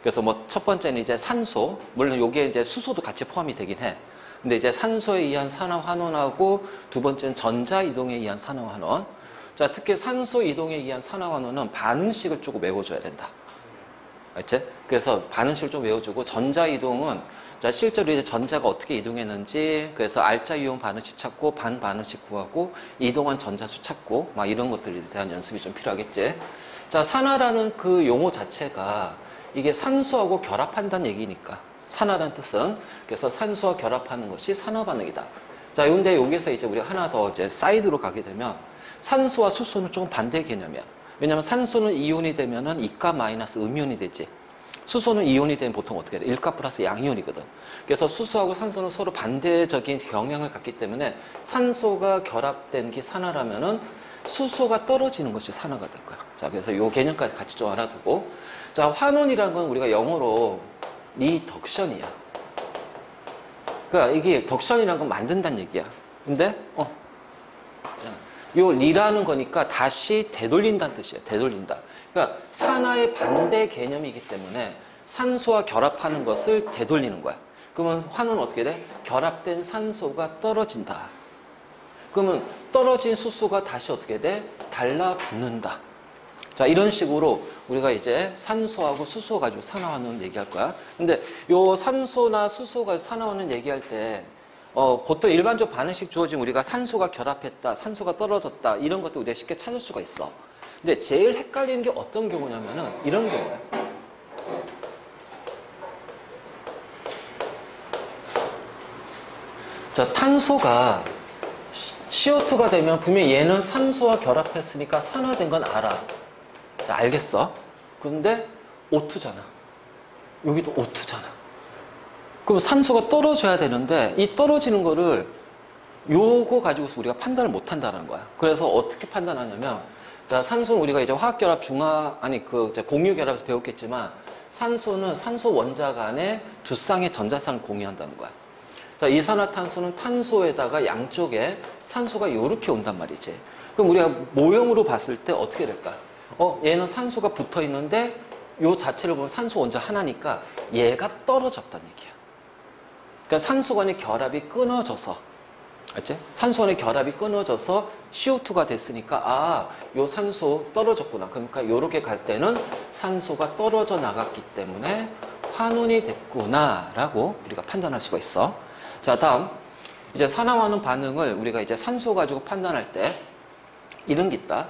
그래서 뭐 첫 번째는 이제 산소, 물론 여기에 이제 수소도 같이 포함이 되긴 해. 근데 이제 산소에 의한 산화환원하고 두 번째는 전자 이동에 의한 산화환원. 자, 특히 산소 이동에 의한 산화환원은 반응식을 조금 외워줘야 된다. 알지? 그래서 반응식을 좀 외워주고 전자 이동은 자, 실제로 이제 전자가 어떻게 이동했는지 그래서 알짜 이온 반응식 찾고 반 반응식 구하고 이동한 전자수 찾고 막 이런 것들에 대한 연습이 좀 필요하겠지. 자, 산화라는 그 용어 자체가 이게 산소하고 결합한다는 얘기니까 산화라는 뜻은 그래서 산소와 결합하는 것이 산화 반응이다. 자, 근데 여기서 이제 우리가 하나 더 이제 사이드로 가게 되면 산소와 수소는 조금 반대 개념이야. 왜냐면 산소는 이온이 되면은 이가 마이너스 음이온이 되지. 수소는 이온이 되면 보통 어떻게 돼? 일가 플러스 양이온이거든. 그래서 수소하고 산소는 서로 반대적인 경향을 갖기 때문에 산소가 결합된 게 산화라면은 수소가 떨어지는 것이 산화가 될 거야. 자, 그래서 이 개념까지 같이 좀 알아두고. 자, 환원이라는 건 우리가 영어로 리덕션이야. 그러니까 이게 덕션이라는 건 만든다는 얘기야. 근데, 요 리라는 거니까 다시 되돌린다는 뜻이에요. 되돌린다. 그러니까 산화의 반대 개념이기 때문에 산소와 결합하는 것을 되돌리는 거야. 그러면 환원은 어떻게 돼? 결합된 산소가 떨어진다. 그러면 떨어진 수소가 다시 어떻게 돼? 달라붙는다. 자, 이런 식으로 우리가 이제 산소하고 수소 가지고 산화환원 얘기할 거야. 근데 요 산소나 수소가 산화환원 얘기할 때 보통 일반적 반응식 주어지면 우리가 산소가 결합했다, 산소가 떨어졌다 이런 것도 우리가 쉽게 찾을 수가 있어. 근데 제일 헷갈리는 게 어떤 경우냐면은 이런 경우야. 자, 탄소가 CO2가 되면 분명히 얘는 산소와 결합했으니까 산화된 건 알아. 자, 알겠어? 그런데 O2잖아. 여기도 O2잖아. 그럼 산소가 떨어져야 되는데 이 떨어지는 거를 요거 가지고서 우리가 판단을 못 한다는 거야. 그래서 어떻게 판단하냐면 자, 산소는 우리가 이제 화학결합 공유결합에서 배웠겠지만 산소는 산소 원자 간에 두 쌍의 전자쌍을 공유한다는 거야. 자, 이산화탄소는 탄소에다가 양쪽에 산소가 이렇게 온단 말이지. 그럼 우리가 모형으로 봤을 때 어떻게 될까? 얘는 산소가 붙어 있는데 요 자체를 보면 산소 원자 하나니까 얘가 떨어졌다는 얘기야. 그러니까 산소 간의 결합이 끊어져서, 알지? 산소 간의 결합이 끊어져서 CO2가 됐으니까 요 산소 떨어졌구나. 그러니까 요렇게 갈 때는 산소가 떨어져 나갔기 때문에 환원이 됐구나라고 우리가 판단할 수가 있어. 자, 다음 이제 산화환원 반응을 우리가 이제 산소 가지고 판단할 때 이런 게 있다.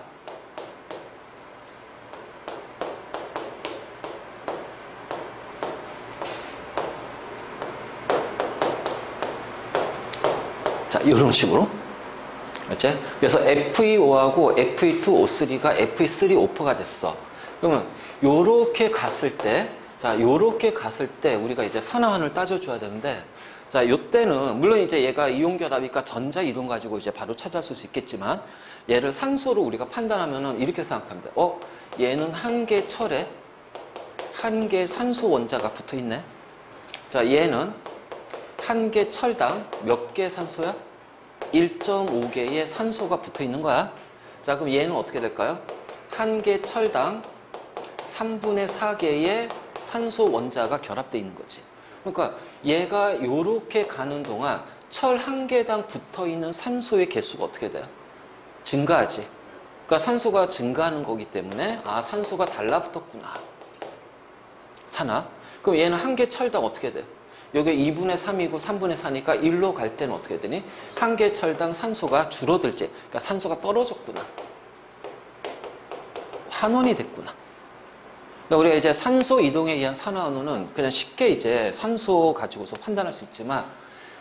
자, 이런 식으로. 알지? 그래서 FeO하고 Fe2O3가 Fe3O4가 됐어. 그러면 요렇게 갔을 때, 자, 요렇게 갔을 때 우리가 이제 산화환을 따져줘야 되는데, 자, 요때는 물론 이제 얘가 이온 결합이니까 전자 이동 가지고 이제 바로 찾아줄 수 있겠지만, 얘를 산소로 우리가 판단하면은 이렇게 생각하면 돼. 얘는 한 개 철에 한 개 산소 원자가 붙어 있네. 자, 얘는 한 개 철당 몇 개 산소야? 1.5개의 산소가 붙어 있는 거야. 자, 그럼 얘는 어떻게 될까요? 한 개 철당 3분의 4개의 산소 원자가 결합되어 있는 거지. 그러니까 얘가 요렇게 가는 동안 철 한 개당 붙어 있는 산소의 개수가 어떻게 돼요? 증가하지. 그러니까 산소가 증가하는 거기 때문에 산소가 달라붙었구나. 산화. 그럼 얘는 한 개 철당 어떻게 돼? 여기 2분의 3이고 3분의 4니까 1로 갈 때는 어떻게 되니? 한 개 철당 산소가 줄어들지. 그러니까 산소가 떨어졌구나. 환원이 됐구나. 그러니까 우리가 이제 산소 이동에 의한 산화환원은 그냥 쉽게 이제 산소 가지고서 판단할 수 있지만,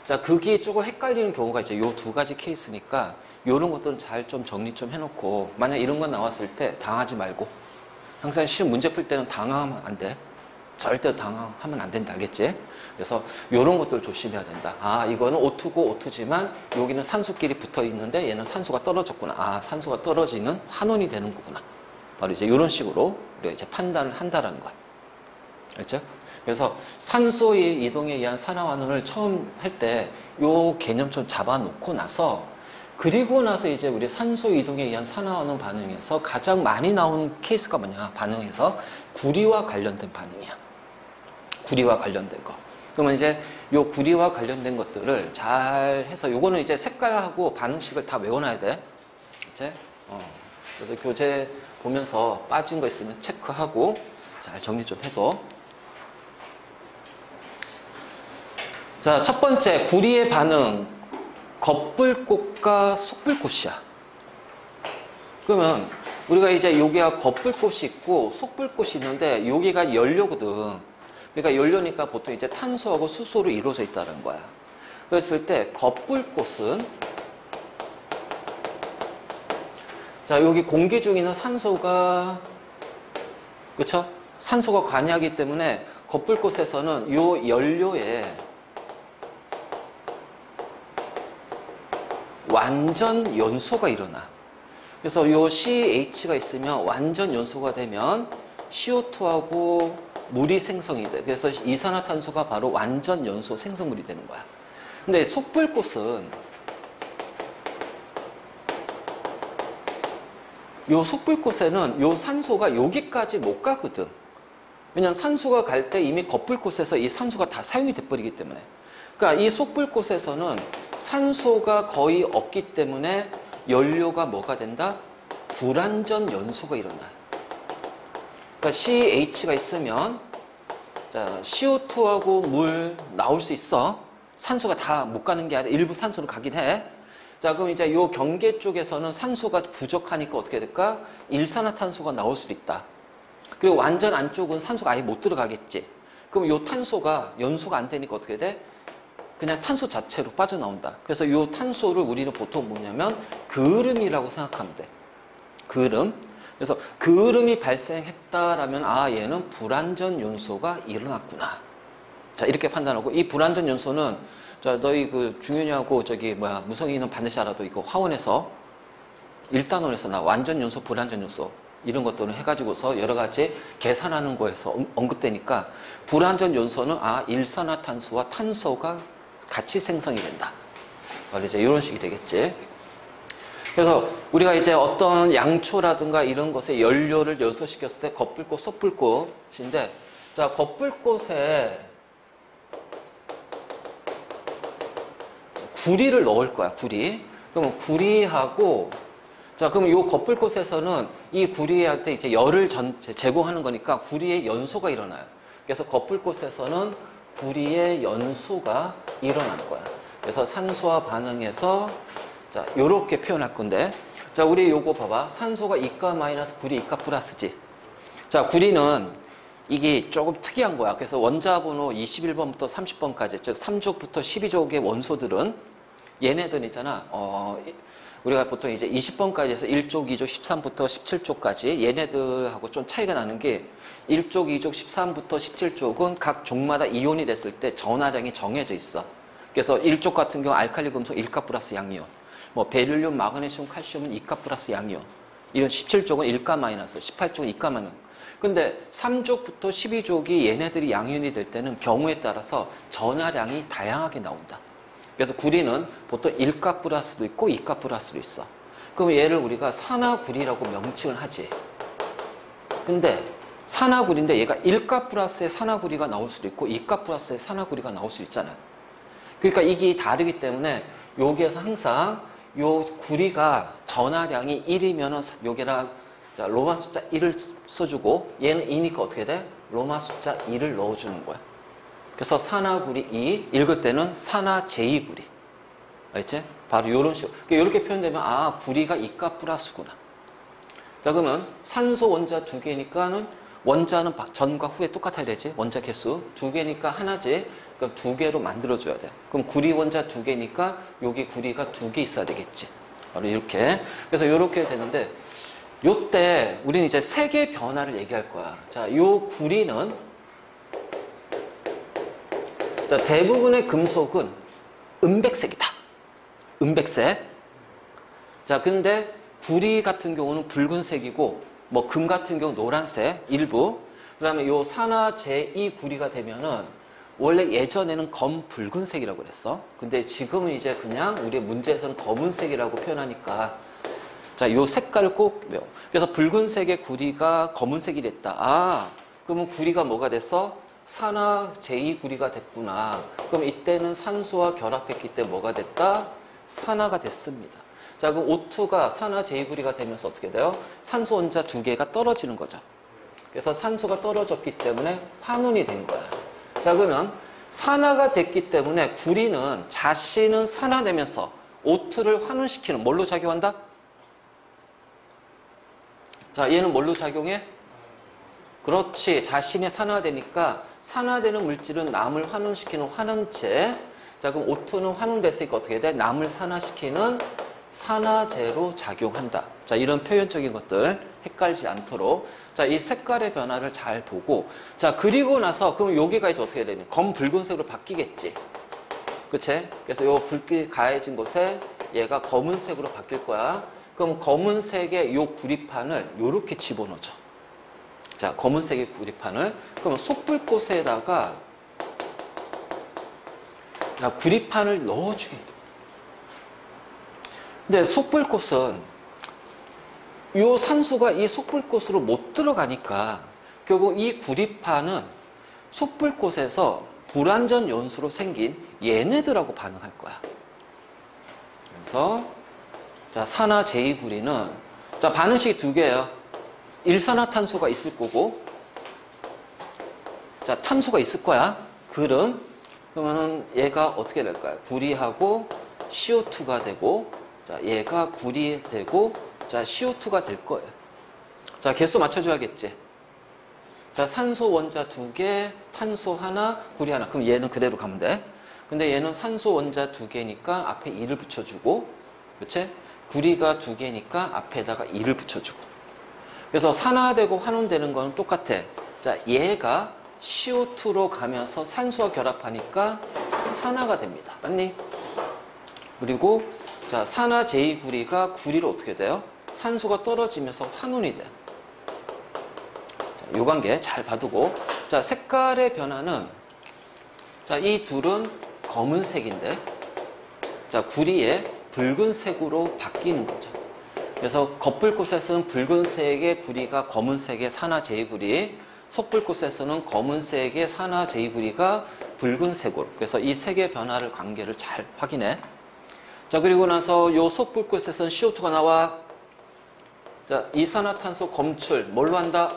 자, 그게 조금 헷갈리는 경우가 이제 요 두 가지 케이스니까 요런 것들은 잘 좀 정리 좀 해놓고, 만약 이런 거 나왔을 때 당하지 말고, 항상 시험 문제 풀 때는 당하면 안 돼. 절대 당하면 안 된다. 알겠지? 그래서 이런 것들 조심해야 된다. 이거는 O2고 O2지만 여기는 산소끼리 붙어 있는데 얘는 산소가 떨어졌구나. 산소가 떨어지는 환원이 되는 거구나. 바로 이제 이런 식으로 우리가 이제 판단을 한다라는 거야. 알죠? 그래서 산소의 이동에 의한 산화환원을 처음 할 때 요 개념 좀 잡아놓고 나서, 그리고 나서 이제 우리 산소 이동에 의한 산화환원 반응에서 가장 많이 나온 케이스가 뭐냐? 반응에서 구리와 관련된 반응이야. 구리와 관련된 거. 그러면 이제 요 구리와 관련된 것들을 잘 해서 요거는 이제 색깔하고 반응식을 다 외워놔야 돼. 이제 그래서 교재 보면서 빠진 거 있으면 체크하고 잘 정리 좀 해둬. 자, 첫 번째 구리의 반응 겉불꽃과 속불꽃이야. 그러면 우리가 이제 여기가 겉불꽃이 있고 속불꽃이 있는데 여기가 연료거든. 그러니까 연료니까 보통 이제 탄소하고 수소로 이루어져 있다는 거야. 그랬을 때 겉불꽃은 자, 여기 공기 중에 있는 산소가 그쵸? 산소가 관여하기 때문에 겉불꽃에서는 요 연료에 완전 연소가 일어나. 그래서 요 CH가 있으면 완전 연소가 되면 CO2하고 물이 생성이 돼. 그래서 이산화탄소가 바로 완전 연소 생성물이 되는 거야. 근데 속불꽃은 요 속불꽃에는 요 산소가 여기까지 못 가거든. 왜냐면 산소가 갈 때 이미 겉불꽃에서 이 산소가 다 사용이 돼버리기 때문에. 그러니까 이 속불꽃에서는 산소가 거의 없기 때문에 연료가 뭐가 된다? 불완전 연소가 일어나. 그러니까 CH가 있으면 자, CO2하고 물 나올 수 있어. 산소가 다 못 가는 게 아니라 일부 산소로 가긴 해. 자, 그럼 이제 요 경계 쪽에서는 산소가 부족하니까 어떻게 될까? 일산화탄소가 나올 수도 있다. 그리고 완전 안쪽은 산소가 아예 못 들어가겠지. 그럼 요 탄소가 연소가 안 되니까 어떻게 돼? 그냥 탄소 자체로 빠져나온다. 그래서 요 탄소를 우리는 보통 뭐냐면 그름이라고 생각하면 돼. 그름. 그래서 그름이 발생했다라면 아, 얘는 불완전 연소가 일어났구나. 자, 이렇게 판단하고 이 불완전 연소는 자, 너희 그 중윤이하고 저기 무성이는 반드시 알아도 이거 화원에서 1단원에서 나 완전 연소, 불완전 연소 이런 것들을 해가지고서 여러 가지 계산하는 거에서 언급되니까 불완전 연소는 아, 일산화탄소와 탄소가 같이 생성이 된다. 이제 이런 식이 되겠지. 그래서 우리가 이제 어떤 양초라든가 이런 것에 연료를 연소시켰을 때 겉불꽃, 속불꽃인데 자, 겉불꽃에 구리를 넣을 거야, 구리. 그러면 구리하고 자, 그러면 이 겉불꽃에서는 이 구리할 때 이제 열을 제공하는 거니까 구리의 연소가 일어나요. 그래서 겉불꽃에서는 구리의 연소가 일어나는 거야. 그래서 산소와 반응해서 자, 요렇게 표현할 건데 자, 우리 요거 봐봐. 산소가 이가 마이너스 구리 이가 플러스지. 자, 구리는 이게 조금 특이한 거야. 그래서 원자번호 21번부터 30번까지 즉 3족부터 12족의 원소들은 얘네들 있잖아. 우리가 보통 이제 20번까지 해서 1족, 2족, 13부터 17족까지 얘네들하고 좀 차이가 나는 게 1족, 2족, 13부터 17족은 각 족마다 이온이 됐을 때 전하량이 정해져 있어. 그래서 1족 같은 경우 알칼리 금속 1가 플러스 양이온, 뭐 베릴륨, 마그네슘, 칼슘은 2가 플러스 양이온, 이런 17족은 1가 마이너스, 18족은 2가 마이너스. 근데 3족부터 12족이 얘네들이 양이온이 될 때는 경우에 따라서 전하량이 다양하게 나온다. 그래서 구리는 보통 1가 플러스도 있고 2가 플러스도 있어. 그럼 얘를 우리가 산화구리라고 명칭을 하지. 근데 산화구리인데 얘가 1가 플러스의 산화구리가 나올 수도 있고 2가 플러스의 산화구리가 나올 수 있잖아. 그러니까 이게 다르기 때문에 여기에서 항상 요 구리가 전하량이 1이면은 여기랑 자, 로마 숫자 1을 써주고 얘는 2니까 어떻게 돼? 로마 숫자 2를 넣어주는 거야. 그래서 산화구리 2 읽을 때는 산화 제2구리. 알겠지? 바로 이런 식으로. 이렇게 표현되면 아, 구리가 이가 플러스구나. 자, 그러면 산소 원자 2개니까는 원자는 전과 후에 똑같아야 되지. 원자 개수 2개니까 하나지. 그럼 2개로 만들어줘야 돼. 그럼 구리 원자 2개니까 여기 구리가 2개 있어야 되겠지. 바로 이렇게. 그래서 이렇게 되는데 요때 우리는 이제 색의 변화를 얘기할 거야. 자, 요 구리는 자, 대부분의 금속은 은백색이다. 은백색. 자, 근데 구리 같은 경우는 붉은색이고 뭐 금 같은 경우 노란색 일부. 그다음에 요 산화 제2 구리가 되면은 원래 예전에는 검붉은색이라고 그랬어. 근데 지금은 이제 그냥 우리 문제에서는 검은색이라고 표현하니까 자, 요 색깔을 꼭 그래서 붉은색의 구리가 검은색이 됐다. 아, 그러면 구리가 뭐가 됐어? 산화 제2구리가 됐구나. 그럼 이때는 산소와 결합했기 때문에 뭐가 됐다? 산화가 됐습니다. 자, 그럼 O2가 산화 제2구리가 되면서 어떻게 돼요? 산소 원자 두 개가 떨어지는 거죠. 그래서 산소가 떨어졌기 때문에 환원이 된 거야. 자, 그러면 산화가 됐기 때문에 구리는 자신은 산화되면서 O2를 환원시키는 뭘로 작용한다? 자, 얘는 뭘로 작용해? 그렇지. 자신이 산화되니까 산화되는 물질은 남을 환원시키는 환원체. 자, 그럼 O2는 환원됐으니까 어떻게 돼? 남을 산화시키는 산화제로 작용한다. 자, 이런 표현적인 것들 헷갈리지 않도록. 자, 이 색깔의 변화를 잘 보고. 자, 그리고 나서 그럼 여기가 이제 어떻게 되니? 검붉은색으로 바뀌겠지. 그치? 그래서 요 붉기 가해진 곳에 얘가 검은색으로 바뀔 거야. 그럼 검은색의 요 구리판을 요렇게 집어넣죠. 자, 검은색의 구리판을. 그럼 속불꽃에다가 구리판을 넣어주게. 근데 속불꽃은 요 산소가 이 속불꽃으로 못 들어가니까 결국 이 구리판은 속불꽃에서 불완전 연수로 생긴 얘네들하고 반응할 거야. 그래서 자, 산화 제2구리는 자, 반응식이 두 개예요. 일산화탄소가 있을 거고, 자, 탄소가 있을 거야. 그러면은 얘가 어떻게 될까요? 구리하고 CO2가 되고, 자, 얘가 구리 되고, 자, CO2가 될 거예요. 자, 개수 맞춰줘야겠지. 자, 산소 원자 두 개, 탄소 하나, 구리 하나. 그럼 얘는 그대로 가면 돼. 근데 얘는 산소 원자 두 개니까 앞에 2를 붙여주고, 그치? 구리가 두 개니까 앞에다가 2를 붙여주고. 그래서 산화되고 환원되는 건 똑같아. 자, 얘가 CO2로 가면서 산소와 결합하니까 산화가 됩니다. 맞니? 그리고 자, 산화 제2구리가 구리로 어떻게 돼요? 산소가 떨어지면서 환원이 돼. 자, 요 관계 잘 봐두고. 자, 색깔의 변화는 자, 이 둘은 검은색인데 자, 구리에 붉은색으로 바뀌는 거죠. 그래서 겉불꽃에서는 붉은색의 구리가 검은색의 산화 제2구리, 속불꽃에서는 검은색의 산화 제2구리가 붉은색으로. 그래서 이 색의 변화를 관계를 잘 확인해. 자, 그리고 나서 요 속불꽃에서는 CO2가 나와. 자, 이산화탄소 검출 뭘로 한다?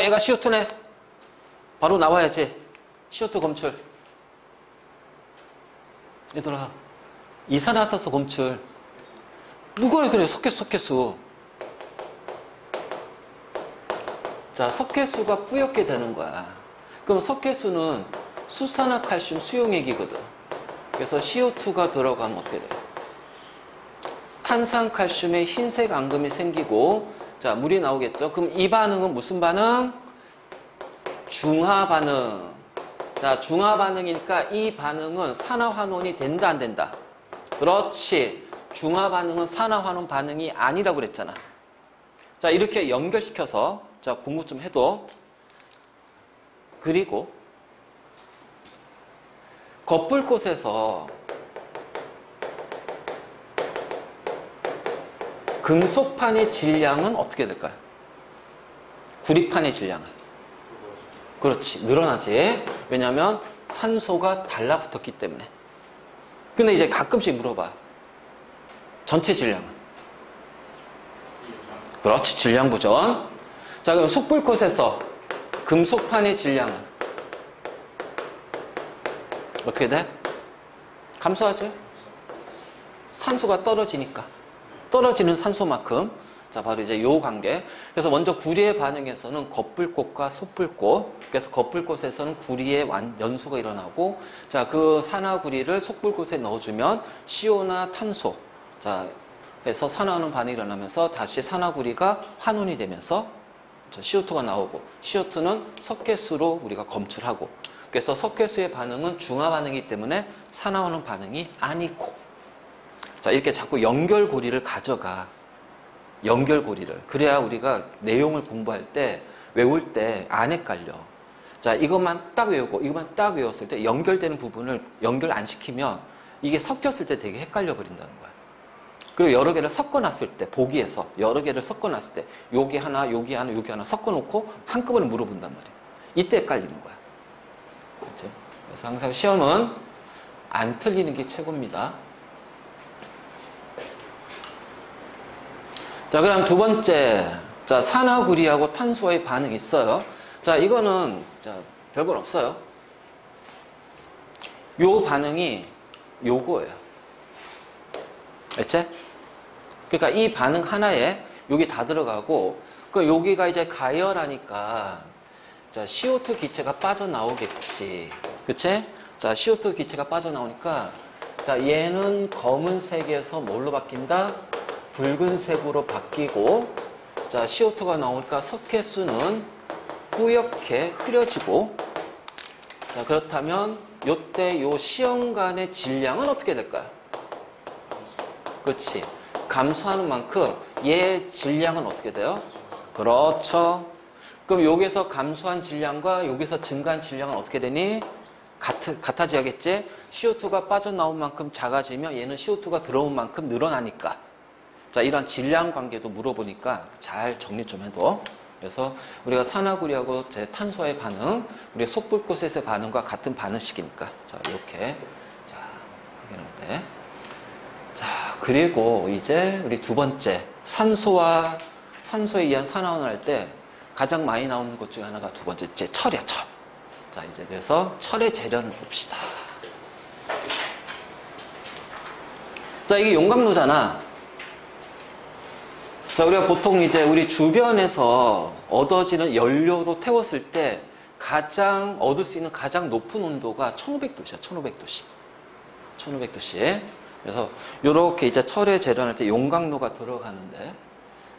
얘가 CO2네. 바로 나와야지. CO2 검출. 얘들아, 이산화탄소 검출. 누가 그래? 석회수. 자, 석회수가 뿌옇게 되는 거야. 그럼 석회수는 수산화칼슘 수용액이거든. 그래서 CO2가 들어가면 어떻게 돼? 탄산칼슘에 흰색 앙금이 생기고, 자, 물이 나오겠죠? 그럼 이 반응은 무슨 반응? 중화 반응. 자, 중화 반응이니까 이 반응은 산화환원이 된다, 안 된다? 그렇지. 중화 반응은 산화환원 반응이 아니라고 그랬잖아. 자, 이렇게 연결시켜서 자, 공부 좀 해도. 그리고 겉불꽃에서 금속판의 질량은 어떻게 될까요? 구리판의 질량은? 그렇지, 늘어나지. 왜냐하면 산소가 달라붙었기 때문에. 근데 이제 가끔씩 물어봐. 전체 질량은? 그렇지, 질량 보전. 자, 그럼 속불꽃에서 금속판의 질량은 어떻게 돼? 감소하죠? 산소가 떨어지니까. 떨어지는 산소만큼. 자, 바로 이제 요 관계. 그래서 먼저 구리의 반응에서는 겉불꽃과 속불꽃. 그래서 겉불꽃에서는 구리의 연소가 일어나고, 자, 그 산화구리를 속불꽃에 넣어주면 CO나 탄소. 자, 해서 산화하는 반응이 일어나면서 다시 산화구리가 환원이 되면서 CO2가 나오고, CO2는 석회수로 우리가 검출하고, 그래서 석회수의 반응은 중화 반응이기 때문에 산화하는 반응이 아니고. 자, 이렇게 자꾸 연결고리를 가져가. 연결고리를. 그래야 우리가 내용을 공부할 때, 외울 때 안 헷갈려. 자, 이것만 딱 외우고, 이것만 딱 외웠을 때 연결되는 부분을 연결 안 시키면 이게 섞였을 때 되게 헷갈려 버린다는 거야. 그리고 여러 개를 섞어놨을 때, 보기에서 여러 개를 섞어놨을 때, 여기 하나, 여기 하나, 여기 하나 섞어놓고 한꺼번에 물어본단 말이야. 이때 헷갈리는 거야. 그렇죠? 그래서 항상 시험은 안 틀리는 게 최고입니다. 자, 그럼 두 번째. 자, 산화구리하고 탄소의 반응이 있어요. 자, 이거는 자, 별건 없어요. 요 반응이 요거예요. 알지? 그러니까 이 반응 하나에 여기 다 들어가고, 그 여기가 이제 가열하니까 자, CO2 기체가 빠져나오겠지. 그치? 자, CO2 기체가 빠져나오니까 자, 얘는 검은색에서 뭘로 바뀐다? 붉은색으로 바뀌고, 자, CO2가 나오니까 석회수는 뿌옇게 흐려지고, 자, 그렇다면 요때 요 시험관의 질량은 어떻게 될까요? 그렇지. 감소하는 만큼 얘 질량은 어떻게 돼요? 그렇죠. 그럼 여기서 감소한 질량과 여기서 증가한 질량은 어떻게 되니? 같아져야겠지? CO2가 빠져나온 만큼 작아지면 얘는 CO2가 들어온 만큼 늘어나니까. 자, 이런 질량 관계도 물어보니까 잘 정리 좀 해둬. 그래서 우리가 산화구리하고 탄소의 반응, 우리 속불꽃의 반응과 같은 반응식이니까. 자, 이렇게. 자, 확인하면 돼. 자, 그리고 이제 우리 두 번째. 산소에 의한 산화원을 할 때 가장 많이 나오는 것 중에 하나가 두 번째, 이제 철이야, 철. 자, 이제 그래서 철의 재련을 봅시다. 자, 이게 용광로잖아. 자, 우리가 보통 이제 우리 주변에서 얻어지는 연료로 태웠을 때 가장 얻을 수 있는 가장 높은 온도가 1500도씨야, 1500도씨. 1500도씨. 그래서 이렇게 이제 철의 재련할 때 용광로가 들어가는데,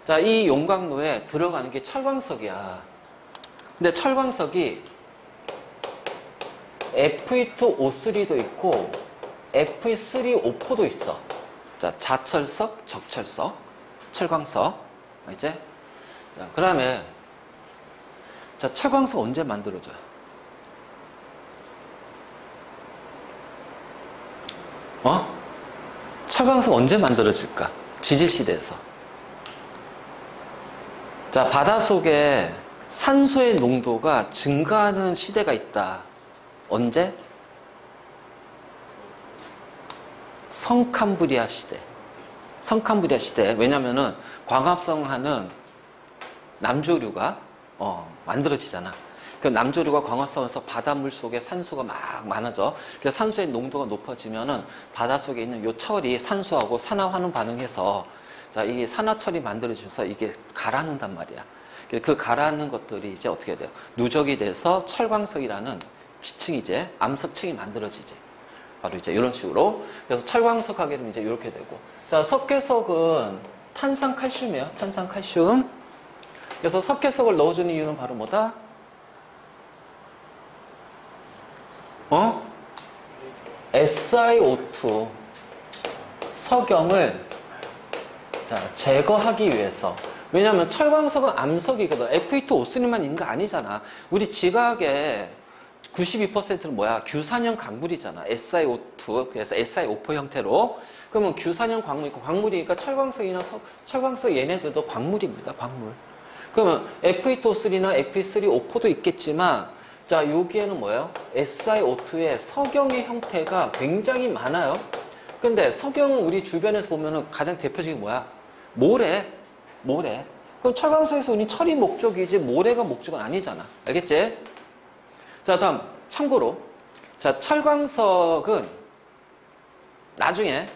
자, 이 용광로에 들어가는 게 철광석이야. 근데 철광석이 Fe2O3도 있고 Fe3O4도 있어. 자, 자철석, 적철석, 철광석. 알지? 자, 그 다음에 자, 철광석 언제 만들어져요? 철광석 언제 만들어질까? 지질시대에서. 자, 바닷속에 산소의 농도가 증가하는 시대가 있다. 언제? 성캄브리아 시대. 성캄브리아 시대. 왜냐면은 광합성하는 남조류가 만들어지잖아. 그 남조류가 광합성해서 바닷물 속에 산소가 막 많아져. 그래서 산소의 농도가 높아지면은 바닷속에 있는 요 철이 산소하고 산화환원 반응해서 자, 이게 산화철이 만들어져서 이게 가라앉는단 말이야. 그 가라앉는 것들이 이제 어떻게 돼요? 누적이 돼서 철광석이라는 지층이 이제 암석층이 만들어지지. 바로 이제 이런 식으로. 그래서 철광석 하게 되면 이제 이렇게 되고. 자, 석회석은 탄산칼슘이에요. 탄산칼슘. 그래서 석회석을 넣어주는 이유는 바로 뭐다? SiO2 석영을 자, 제거하기 위해서. 왜냐하면 철광석은 암석이거든. Fe2O3만 있는 거 아니잖아. 우리 지각의 92%는 뭐야? 규산형 광물이잖아. SiO2, 그래서 SiO4 형태로. 그러면 규산형 광물 있고, 광물이니까 철광석이나 철광석 얘네들도 광물입니다. 광물. 그러면 Fe2O3나 Fe3O4도 있겠지만, 자, 여기에는 뭐예요? SiO2의 석영의 형태가 굉장히 많아요. 근데 석영은 우리 주변에서 보면은 가장 대표적인 뭐야? 모래. 그럼 철광석에서 우리 철이 목적이지 모래가 목적은 아니잖아. 알겠지? 자, 다음 참고로 자, 철광석은 나중에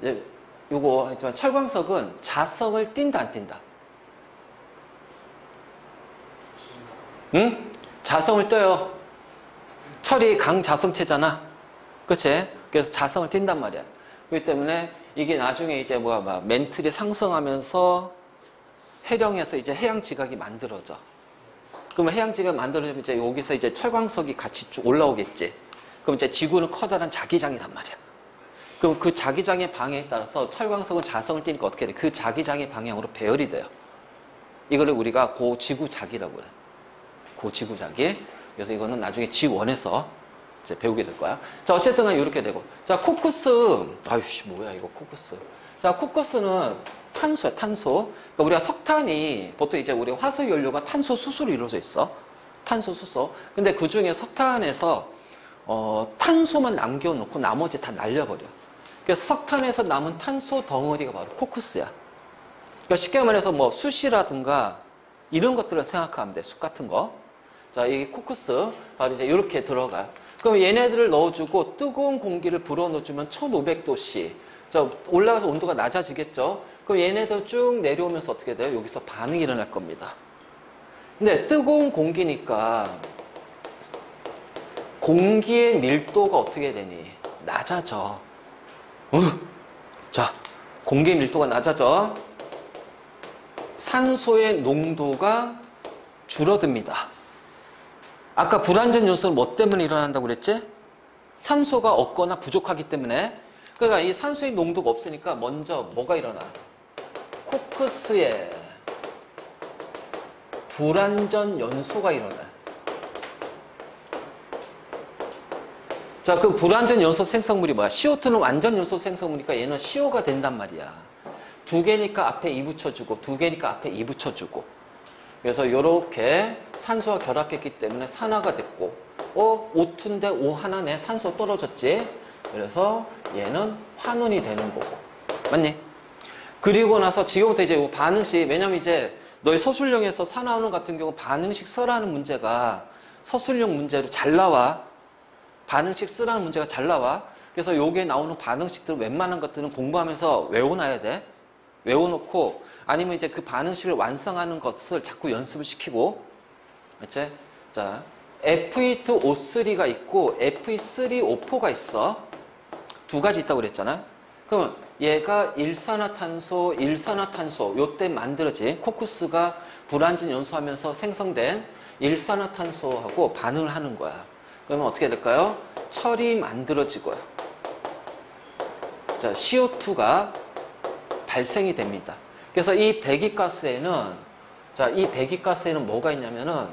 이제 요거 했지만 철광석은 자석을 띈다 안 띈다? 응? 자성을 떼요. 철이 강자성체잖아. 그치? 그래서 자성을 띈단 말이야. 그렇기 때문에 이게 나중에 이제 멘틀이 상승하면서 해령에서 이제 해양지각이 만들어져. 그러면 해양지각이 만들어지면 이제 여기서 이제 철광석이 같이 쭉 올라오겠지. 그럼 이제 지구는 커다란 자기장이란 말이야. 그럼 그 자기장의 방향에 따라서 철광석은 자성을 띠니까 어떻게 돼? 그 자기장의 방향으로 배열이 돼요. 이거를 우리가 고지구자기라고 그래. 고지구자기. 그래서 이거는 나중에 G1에서 이제 배우게 될 거야. 자, 어쨌든 이렇게 되고. 자, 코쿠스. 아유씨, 뭐야, 이거 코쿠스. 자, 코쿠스는 탄소야, 탄소. 그러니까 우리가 석탄이 보통 이제 우리 화석 연료가 탄소 수소로 이루어져 있어. 탄소, 수소. 근데 그 중에 석탄에서 탄소만 남겨놓고 나머지 다 날려버려. 그래서 석탄에서 남은 탄소 덩어리가 바로 코쿠스야. 그러니까 쉽게 말해서 뭐 숯이라든가 이런 것들을 생각하면 돼. 숯 같은 거. 자, 이 코쿠스 바로 이제 이렇게 들어가요. 그럼 얘네들을 넣어주고 뜨거운 공기를 불어넣어주면 1500도씨. 자, 올라가서 온도가 낮아지겠죠? 그럼 얘네들 쭉 내려오면서 어떻게 돼요? 여기서 반응이 일어날 겁니다. 근데 뜨거운 공기니까 공기의 밀도가 어떻게 되니? 낮아져. 자, 공기의 밀도가 낮아져. 산소의 농도가 줄어듭니다. 아까 불완전 연소는 뭐 때문에 일어난다고 그랬지? 산소가 없거나 부족하기 때문에. 그러니까 이 산소의 농도가 없으니까 먼저 뭐가 일어나? 코크스에 불완전 연소가 일어나요. 자, 그 불완전 연소 생성물이 뭐야? CO2는 완전 연소 생성물이니까 얘는 CO가 된단 말이야. 두 개니까 앞에 2 붙여주고, 두 개니까 앞에 2 붙여주고. 그래서 이렇게 산소와 결합했기 때문에 산화가 됐고, O2인데 O 하나네. 산소 떨어졌지? 그래서 얘는 환원이 되는 거고. 맞니? 그리고 나서 지금부터 이제 반응식, 왜냐면 이제 너희 서술형에서 산화하는 같은 경우 반응식 써라는 문제가 서술형 문제로 잘 나와. 반응식 쓰라는 문제가 잘 나와. 그래서 여기에 나오는 반응식들 웬만한 것들은 공부하면서 외워놔야 돼. 외워놓고 아니면 이제 그 반응식을 완성하는 것을 자꾸 연습을 시키고. 그치? 자, Fe2O3가 있고 Fe3O4가 있어. 두 가지 있다고 그랬잖아. 그러면 얘가 일산화탄소, 일산화탄소 요때 만들어진 코쿠스가 불완전 연소하면서 생성된 일산화탄소하고 반응을 하는 거야. 그러면 어떻게 될까요? 철이 만들어지고요. 자, CO2가 발생이 됩니다. 그래서 이 배기가스에는 이 배기가스에는 뭐가 있냐면은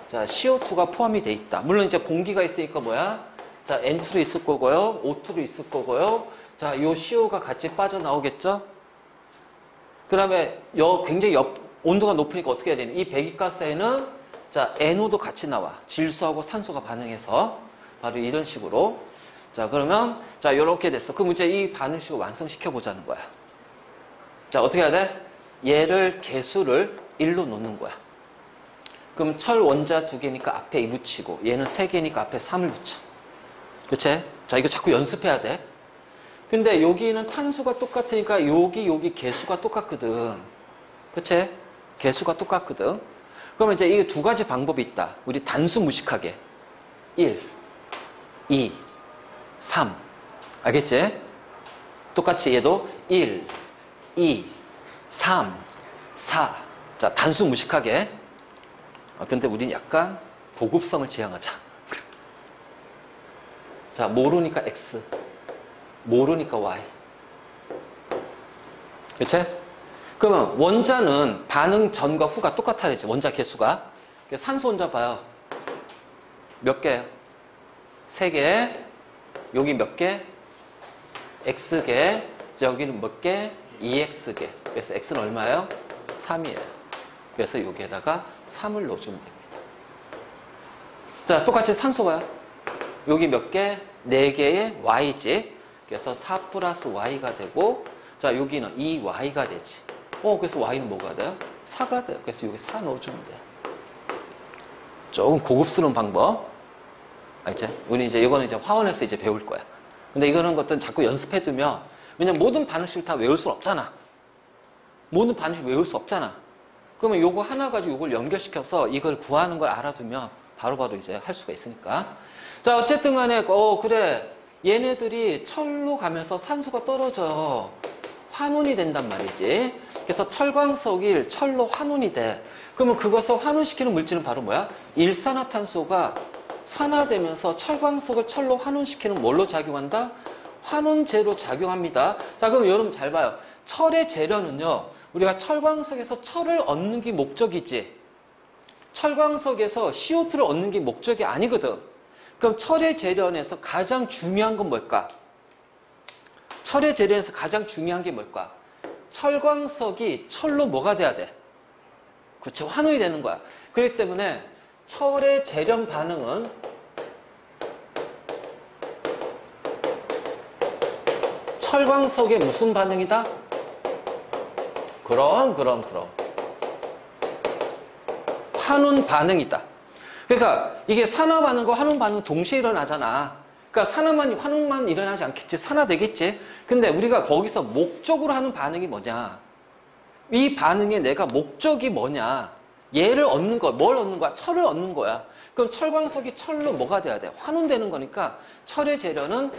자, CO2가 포함이 돼 있다. 물론 이제 공기가 있으니까 뭐야? 자, N2도 있을 거고요. O2도 있을 거고요. 자, 요 CO가 같이 빠져나오겠죠? 그 다음에 굉장히 온도가 높으니까 어떻게 해야 되니? 이 배기가스에는 자, NO도 같이 나와. 질소하고 산소가 반응해서 바로 이런 식으로. 자, 그러면 자, 요렇게 됐어. 그럼 이제 이 반응식을 완성시켜 보자는 거야. 자, 어떻게 해야 돼? 얘를 개수를 1로 놓는 거야. 그럼 철 원자 2개니까 앞에 2 붙이고 얘는 3개니까 앞에 3을 붙여. 그치? 자, 이거 자꾸 연습해야 돼. 근데 여기는 탄소가 똑같으니까 여기 개수가 똑같거든. 그치? 개수가 똑같거든. 그러면 이제 이 두 가지 방법이 있다. 우리 단수 무식하게. 1, 2, 3. 알겠지? 똑같이 얘도 1, 2, 3, 4. 자, 단수 무식하게. 근데 우린 약간 고급성을 지향하자. 자, 모르니까 X, 모르니까 Y. 그치? 그러면 원자는 반응 전과 후가 똑같아야 되지. 원자 개수가. 산소 원자 봐요. 몇 개예요? 3개. 여기 몇 개? X개. 여기는 몇 개? 2X개. 그래서 X는 얼마예요? 3이에요. 그래서 여기에다가 3을 넣어주면 됩니다. 자, 똑같이 산소 봐요. 여기 몇 개? 4개의 Y지. 그래서 4 플러스 Y가 되고, 자, 여기는 2Y가 되지. 그래서 Y는 뭐가 돼요? 4가 돼요. 그래서 여기 4 넣어주면 돼. 조금 고급스러운 방법. 알지? 우리 이거는 이제 화원에서 이제 배울 거야. 근데 이거는 것들은 자꾸 연습해두면, 왜냐면 모든 반응식을 다 외울 수 없잖아. 모든 반응식 외울 수 없잖아. 그러면 요거 하나 가지고 요걸 연결시켜서 이걸 구하는 걸 알아두면 바로바로 이제 할 수가 있으니까. 자, 어쨌든 간에, 그래. 얘네들이 철로 가면서 산소가 떨어져. 환원이 된단 말이지. 그래서 철광석이 철로 환원이 돼. 그러면 그것을 환원시키는 물질은 바로 뭐야? 일산화탄소가 산화되면서 철광석을 철로 환원시키는 뭘로 작용한다? 환원제로 작용합니다. 자, 그럼 여러분 잘 봐요. 철의 재료는요, 우리가 철광석에서 철을 얻는 게 목적이지. 철광석에서 CO2를 얻는 게 목적이 아니거든. 그럼 철의 재련에서 가장 중요한 건 뭘까? 철의 재련에서 가장 중요한 게 뭘까? 철광석이 철로 뭐가 돼야 돼? 그렇죠. 환원이 되는 거야. 그렇기 때문에 철의 재련 반응은 철광석의 무슨 반응이다? 그럼. 환원 반응이다. 그러니까 이게 산화 반응과 환원 반응 동시에 일어나잖아. 그러니까 환원만 일어나지 않겠지. 산화되겠지. 근데 우리가 거기서 목적으로 하는 반응이 뭐냐? 이 반응에 내가 목적이 뭐냐? 얘를 얻는 거, 뭘 얻는 거야? 철을 얻는 거야. 그럼 철광석이 철로 뭐가 돼야 돼? 환원되는 거니까 철의 재련은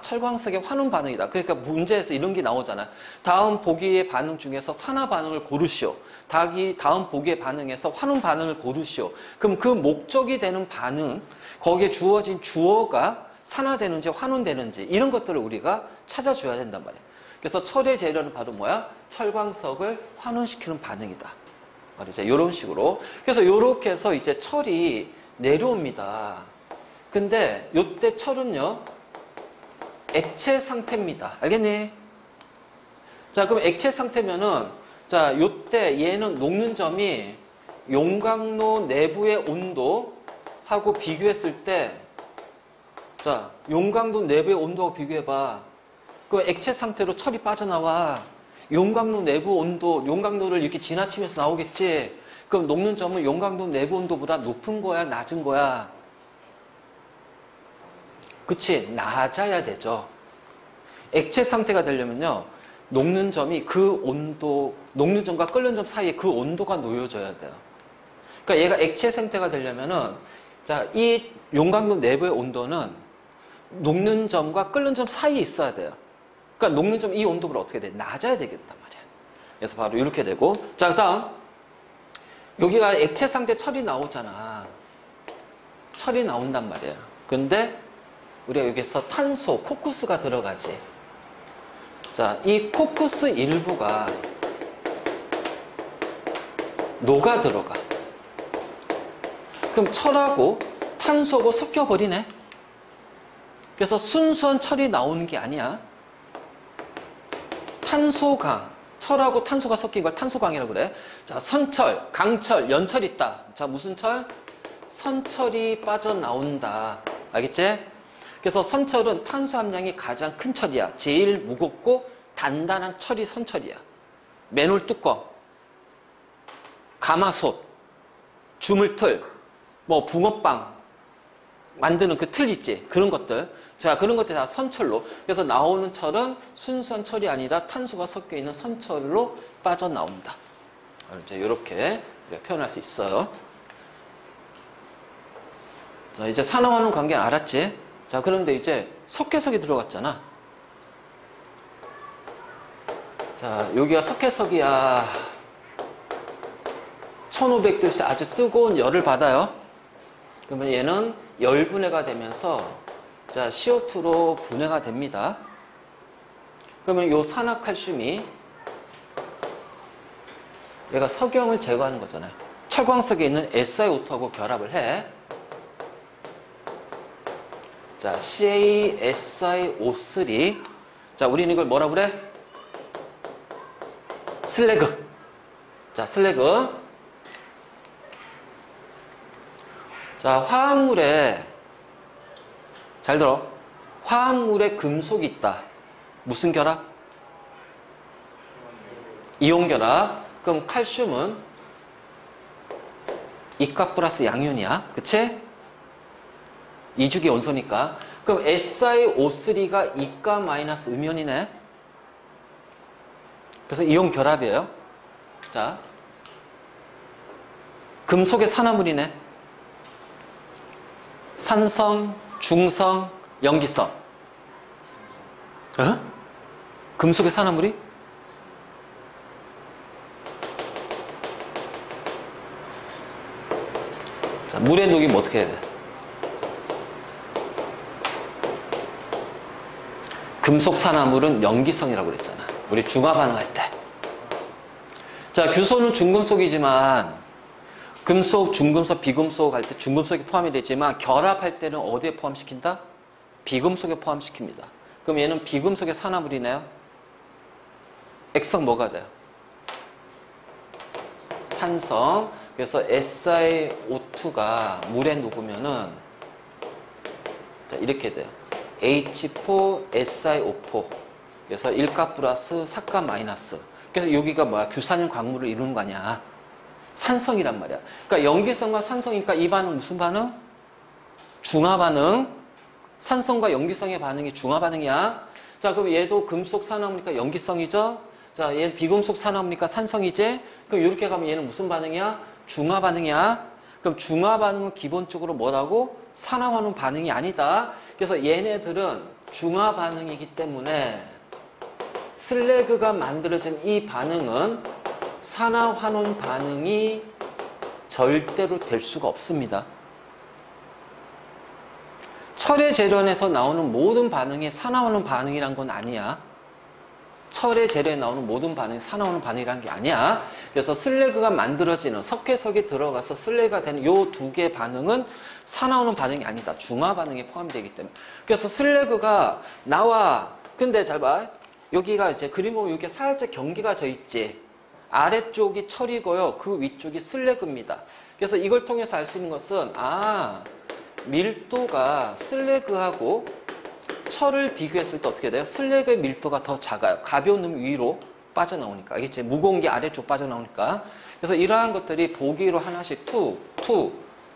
철광석의 환원 반응이다. 그러니까 문제에서 이런 게 나오잖아. 다음 보기의 반응 중에서 산화 반응을 고르시오. 다음 보기의 반응에서 환원 반응을 고르시오. 그럼 그 목적이 되는 반응, 거기에 주어진 주어가 산화되는지 환원되는지 이런 것들을 우리가 찾아줘야 된단 말이야. 그래서 철의 재련은 바로 뭐야? 철광석을 환원시키는 반응이다. 말이죠. 이런 식으로. 그래서 이렇게 해서 이제 철이 내려옵니다. 근데 이때 철은요, 액체 상태입니다. 알겠니? 자, 그럼 액체 상태면은, 자, 요때 얘는 녹는 점이 용광로 내부의 온도하고 비교했을 때, 자, 용광로 내부의 온도하고 비교해봐. 그 액체 상태로 철이 빠져나와. 용광로 내부 온도, 용광로를 이렇게 지나치면서 나오겠지? 그럼 녹는 점은 용광로 내부 온도보다 높은 거야, 낮은 거야? 그치? 낮아야 되죠. 액체 상태가 되려면요, 녹는 점이 그 온도, 녹는 점과 끓는 점 사이에 그 온도가 놓여져야 돼요. 그러니까 얘가 액체 상태가 되려면은, 자, 이 용광로 내부의 온도는 녹는 점과 끓는 점 사이에 있어야 돼요. 그러니까 녹는 점 이 온도보다 어떻게 돼? 낮아야 되겠단 말이야. 그래서 바로 이렇게 되고. 자, 다음. 여기가 액체 상태 철이 나오잖아. 철이 나온단 말이야. 근데 우리가 여기서 탄소, 코쿠스가 들어가지. 자, 이 코쿠스 일부가 녹아 들어가. 그럼 철하고 탄소하고 섞여버리네. 그래서 순수한 철이 나오는 게 아니야. 탄소강, 철하고 탄소가 섞인 걸 탄소강이라고 그래. 자, 선철, 강철, 연철 있다. 자, 무슨 철? 선철이 빠져나온다. 알겠지? 그래서 선철은 탄소 함량이 가장 큰 철이야. 제일 무겁고 단단한 철이 선철이야. 맨홀 뚜껑, 가마솥, 주물틀, 뭐 붕어빵 만드는 그 틀 있지? 그런 것들. 자, 그런 것들 다 선철로. 그래서 나오는 철은 순수한 철이 아니라 탄소가 섞여 있는 선철로 빠져나온다. 이제 이렇게 표현할 수 있어요. 자, 이제 산화환원 관계 알았지? 자, 그런데 이제 석회석이 들어갔잖아. 자, 여기가 석회석이야. 1500도씨 아주 뜨거운 열을 받아요. 그러면 얘는 열분해가 되면서 자, CO2로 분해가 됩니다. 그러면 요 산화칼슘이 얘가 석영을 제거하는 거잖아요. 철광석에 있는 SiO2하고 결합을 해. 자, CaSiO3. 자, 우리는 이걸 뭐라 그래? 슬래그. 자, 슬래그. 자, 화합물에, 잘 들어. 화합물에 금속이 있다. 무슨 결합? 이온 결합. 그럼 칼슘은 이가 플러스 양윤이야. 그치? 이주기 원소니까. 그럼 SiO3가 이가 마이너스 음연이네. 그래서 이온 결합이에요. 자, 금속의 산화물이네. 산성, 중성, 염기성. 어? 금속의 산화물이? 자, 물에 녹이면 어떻게 해야 돼? 금속 산화물은 염기성이라고 그랬잖아. 우리 중화 반응할 때. 자, 규소는 중금속이지만 금속, 중금속, 비금속 할 때 중금속이 포함이 되지만 결합할 때는 어디에 포함시킨다? 비금속에 포함시킵니다. 그럼 얘는 비금속의 산화물이네요. 액성 뭐가 돼요? 산성. 그래서 SiO2가 물에 녹으면은 자, 이렇게 돼요. H4SiO4. 그래서 1가 플러스 4가 마이너스. 그래서 여기가 뭐야? 규산염 광물을 이루는 거 아니야. 산성이란 말이야. 그러니까 염기성과 산성이니까 이 반응 무슨 반응? 중화 반응. 산성과 염기성의 반응이 중화 반응이야. 자, 그럼 얘도 금속 산화물이니까 염기성이죠. 자, 얘는 비금속 산화물이니까 산성이지. 그럼 이렇게 가면 얘는 무슨 반응이야? 중화 반응이야. 그럼 중화 반응은 기본적으로 뭐라고? 산화환원 반응이 아니다. 그래서 얘네들은 중화 반응이기 때문에 슬래그가 만들어진 이 반응은 산화환원 반응이 절대로 될 수가 없습니다. 철의 재련에서 나오는 모든 반응이 산화환원 반응이란 건 아니야. 철의 재련에 나오는 모든 반응이 산화환원 반응이란 게 아니야. 그래서 슬래그가 만들어지는 석회석이 들어가서 슬래그가 되는 요 두 개 반응은 산화환원 반응이 아니다. 중화 반응에 포함되기 때문에. 그래서 슬래그가 나와. 근데 잘 봐. 여기가 이제 그림 보면 이렇게 살짝 경계가 져 있지. 아래쪽이 철이고요. 그 위쪽이 슬래그입니다. 그래서 이걸 통해서 알 수 있는 것은 밀도가 슬래그하고 철을 비교했을 때 어떻게 돼요? 슬래그의 밀도가 더 작아요. 가벼운 놈이 위로 빠져나오니까. 알겠지? 무거운 게 아래쪽 빠져나오니까. 그래서 이러한 것들이 보기로 하나씩 투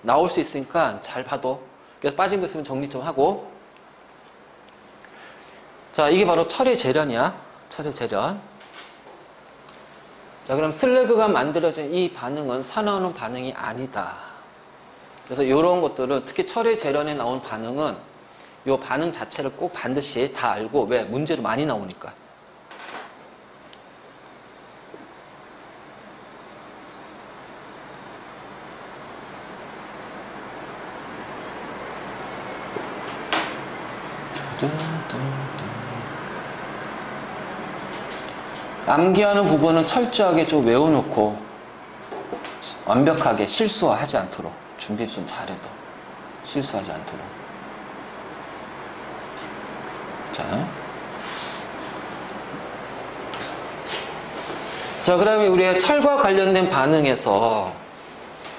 나올 수 있으니까 잘 봐도. 그래서 빠진 거 있으면 정리 좀 하고. 자, 이게 바로 철의 재련이야. 철의 재련. 자, 그럼 슬래그가 만들어진 이 반응은 산화하는 반응이 아니다. 그래서 이런 것들은 특히 철의 재련에 나온 반응은 이 반응 자체를 꼭 반드시 다 알고, 왜? 문제로 많이 나오니까. 암기하는 부분은 철저하게 좀 외워놓고 완벽하게 실수하지 않도록 준비 좀 잘해도 실수하지 않도록. 자, 그러면 우리가 철과 관련된 반응에서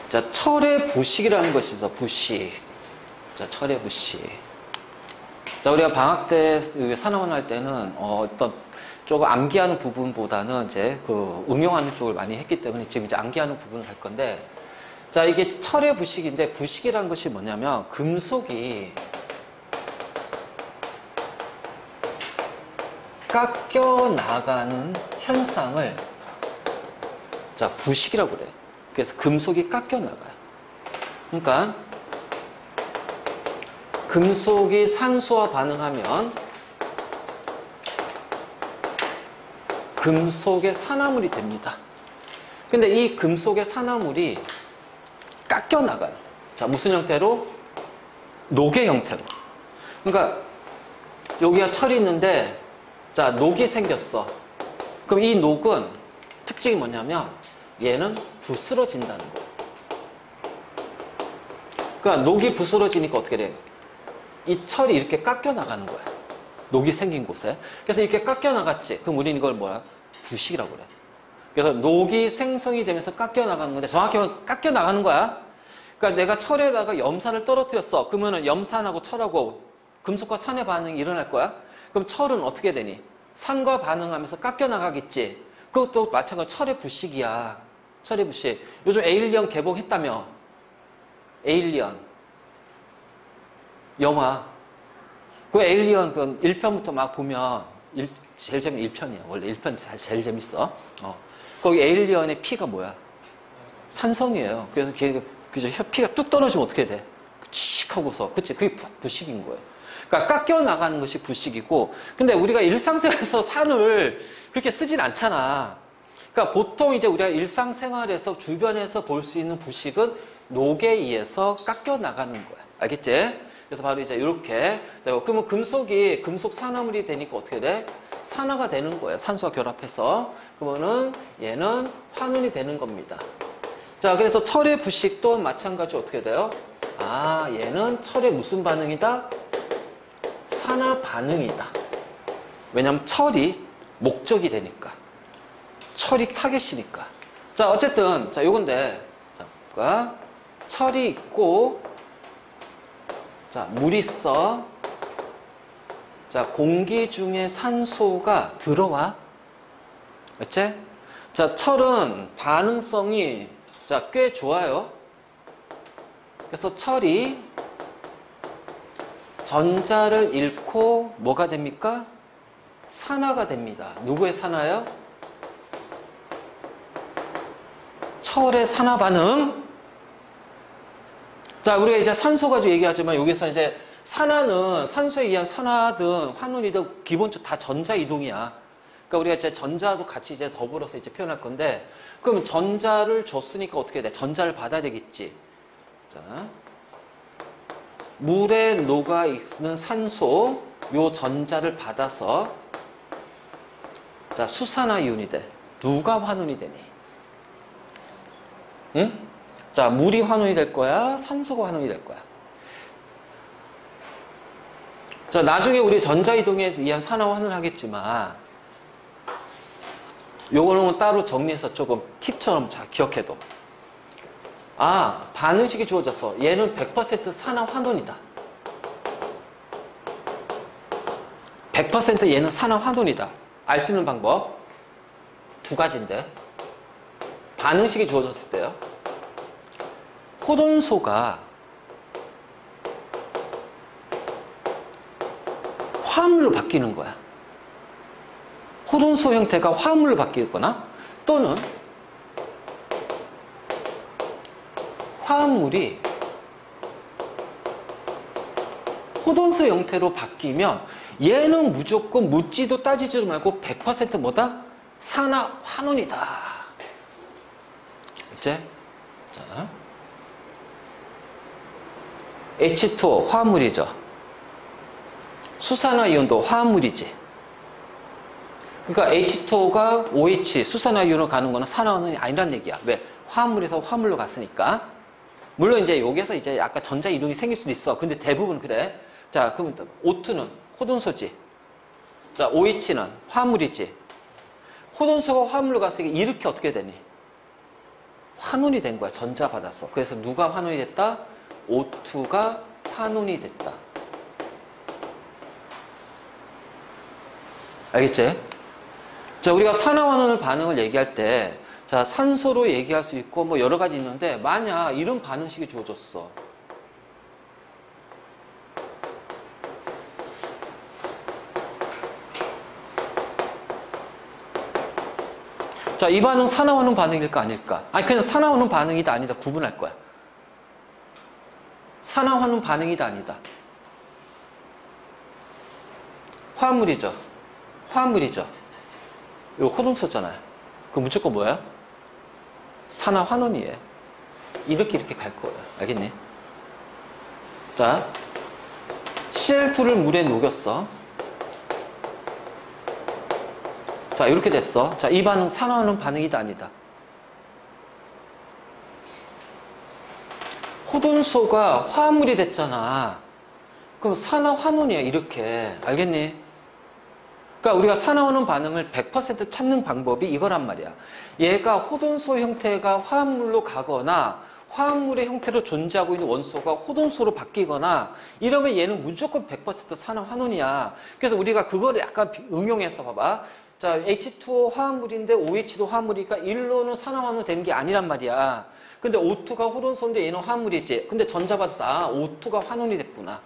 자, 철의 부식이라는 것이 있어. 부식. 자, 철의 부식. 자, 우리가 방학 때 산화원 할 때는 어떤 조금 암기하는 부분보다는 이제 그 응용하는 쪽을 많이 했기 때문에 지금 이제 암기하는 부분을 할 건데, 자, 이게 철의 부식인데, 부식이라는 것이 뭐냐면 금속이 깎여 나가는 현상을 자, 부식이라고 그래요. 그래서 금속이 깎여 나가요. 그러니까 금속이 산소와 반응하면 금속의 산화물이 됩니다. 근데 이 금속의 산화물이 깎여 나가요. 자, 무슨 형태로? 녹의 형태로. 그러니까 여기가 철이 있는데 자, 녹이 생겼어. 그럼 이 녹은 특징이 뭐냐면 얘는 부스러진다는 거예요. 그러니까 녹이 부스러지니까 어떻게 돼요? 이 철이 이렇게 깎여 나가는 거야. 녹이 생긴 곳에. 그래서 이렇게 깎여 나갔지. 그럼 우리는 이걸 뭐야? 부식이라고 그래. 그래서 녹이 생성이 되면서 깎여 나가는 건데, 정확히 말하면 깎여 나가는 거야. 그러니까 내가 철에다가 염산을 떨어뜨렸어. 그러면은 염산하고 철하고 금속과 산의 반응이 일어날 거야. 그럼 철은 어떻게 되니? 산과 반응하면서 깎여 나가겠지. 그것도 마찬가지로 철의 부식이야. 철의 부식. 요즘 에일리언 개봉했다며. 에일리언. 영화. 그 에일리언 그 1편부터 막 보면 제일 재밌는 1편이야. 원래 1편이 제일 재밌어. 거기 에일리언의 피가 뭐야? 산성이에요. 그래서 그죠? 피가 뚝 떨어지면 어떻게 돼? 칙 하고서. 그치? 그게 부식인 거예요. 그러니까 깎여 나가는 것이 부식이고, 근데 우리가 일상생활에서 산을 그렇게 쓰진 않잖아. 그러니까 보통 이제 우리가 일상생활에서 주변에서 볼 수 있는 부식은 녹에 의해서 깎여 나가는 거야. 알겠지? 그래서 바로 이제 이렇게 되고, 그러면 금속이 금속 산화물이 되니까 어떻게 돼? 산화가 되는 거예요. 산소와 결합해서. 그러면은 얘는 환원이 되는 겁니다. 자, 그래서 철의 부식 또한 마찬가지로 어떻게 돼요? 아, 얘는 철의 무슨 반응이다? 산화 반응이다. 왜냐면 철이 목적이 되니까. 철이 타겟이니까. 자, 어쨌든 자, 요건데 자, 볼까? 철이 있고, 자, 물이 있어. 자, 공기 중에 산소가 들어와. 그치? 자, 철은 반응성이 자, 꽤 좋아요. 그래서 철이 전자를 잃고 뭐가 됩니까? 산화가 됩니다. 누구의 산화요? 철의 산화 반응. 자, 우리가 이제 산소 가지고 얘기하지만 여기서 이제 산화는 산소에 의한 산화든 환원이든 기본적으로 다 전자 이동이야. 그러니까 우리가 이제 전자도 같이 이제 더불어서 이제 표현할 건데, 그럼 전자를 줬으니까 어떻게 돼? 전자를 받아야 되겠지. 자, 물에 녹아 있는 산소, 요 전자를 받아서 자, 수산화 이온이 돼. 누가 환원이 되니? 응? 자, 물이 환원이 될 거야? 산소가 환원이 될 거야? 자, 나중에 우리 전자이동에 의한 산화 환원을 하겠지만, 요거는 따로 정리해서 조금 팁처럼 잘 기억해도. 아, 반응식이 주어졌어. 얘는 100% 산화 환원이다. 100% 얘는 산화 환원이다. 알 수 있는 방법 두 가지인데, 반응식이 주어졌을 때요. 포돈소가 화합물로 바뀌는 거야. 포돈소 형태가 화합물로 바뀌거나 또는 화합물이 포돈소 형태로 바뀌면 얘는 무조건 묻지도 따지지도 말고 100% 뭐다? 산화 환원이다. 그치? 자, H2O 화합물이죠. 수산화 이온도 화합물이지. 그러니까 H2O가 OH 수산화 이온으로 가는 거는 산화원이 아니란 얘기야. 왜? 화합물에서 화합물로 갔으니까. 물론 이제 여기서 이제 약간 전자 이동이 생길 수도 있어. 근데 대부분 그래. 자, 그럼 O2는 호돈소지. 자, OH는 화합물이지. 호돈소가 화합물로 갔으니까 이렇게 어떻게 되니? 환원이 된 거야. 전자 받아서. 그래서 누가 환원이 됐다? O2가 환원이 됐다. 알겠지? 자, 우리가 산화환원 반응을 얘기할 때, 자, 산소로 얘기할 수 있고, 뭐 여러 가지 있는데, 만약 이런 반응식이 주어졌어. 자, 이 반응 산화환원 반응일까 아닐까? 아니, 그냥 산화환원 반응이다 아니다 구분할 거야. 산화환원 반응이다 아니다. 화합물이죠. 화합물이죠. 이거 호동소잖아요. 그럼 무조건 뭐야? 산화환원이에요. 이렇게 갈 거예요. 알겠니? 자, Cl2를 물에 녹였어. 자, 이렇게 됐어. 자, 이 반응 산화환원 반응이다 아니다. 호돈소가 화합물이 됐잖아. 그럼 산화환원이야. 이렇게. 알겠니? 그러니까 우리가 산화환원 반응을 100% 찾는 방법이 이거란 말이야. 얘가 호돈소 형태가 화합물로 가거나 화합물의 형태로 존재하고 있는 원소가 호돈소로 바뀌거나 이러면 얘는 무조건 100% 산화환원이야. 그래서 우리가 그거를 약간 응용해서 봐봐. 자, H2O 화합물인데 OH도 화합물이니까 일로는 산화환원 되는 게 아니란 말이야. 근데 O2가 호돈소인데 얘는 화합물이지. 근데 전자 받아서 아, O2가 환원이 됐구나.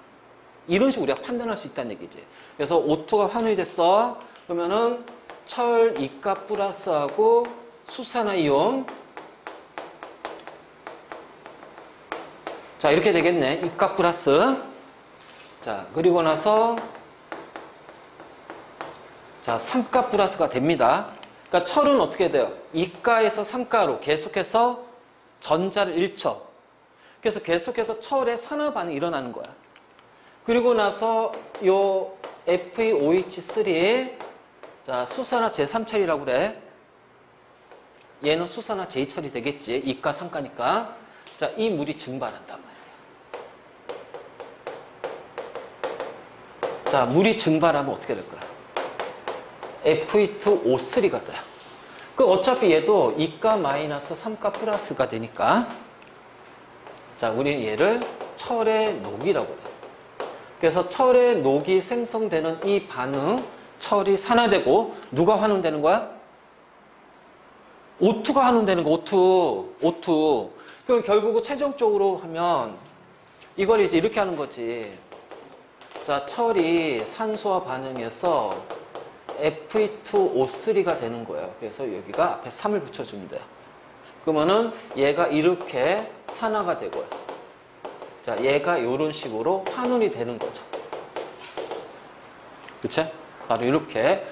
이런 식으로 우리가 판단할 수 있다는 얘기지. 그래서 O2가 환원이 됐어. 그러면은 철 이가 플러스하고 수산화 이온. 자, 이렇게 되겠네. 이가 플러스. 자, 그리고 나서 자, 3가 플러스가 됩니다. 그러니까 철은 어떻게 돼요? 이가에서 3가로 계속해서 전자를 잃죠. 그래서 계속해서 철의 산화 반응이 일어나는 거야. 그리고 나서 요 FeOH3 자, 수산화 제3철이라고 그래. 얘는 수산화 제2철이 되겠지. 2가 3가니까. 자, 이 물이 증발한단 말이야. 자, 물이 증발하면 어떻게 될 거야? Fe2O3가 돼. 그 어차피 얘도 2가 마이너스 3가 플러스가 되니까 자, 우리는 얘를 철의 녹이라고 그래. 그래서 철의 녹이 생성되는 이 반응, 철이 산화되고 누가 환원되는 거야? O2가 환원되는 거, O2. 그럼 결국은 최종적으로 하면 이걸 이제 이렇게 하는 거지. 자, 철이 산소와 반응해서 Fe2O3가 되는 거예요. 그래서 여기가 앞에 3을 붙여주면 돼요. 그러면은 얘가 이렇게 산화가 되고요. 자, 얘가 이런 식으로 환원이 되는 거죠. 그치? 바로 이렇게.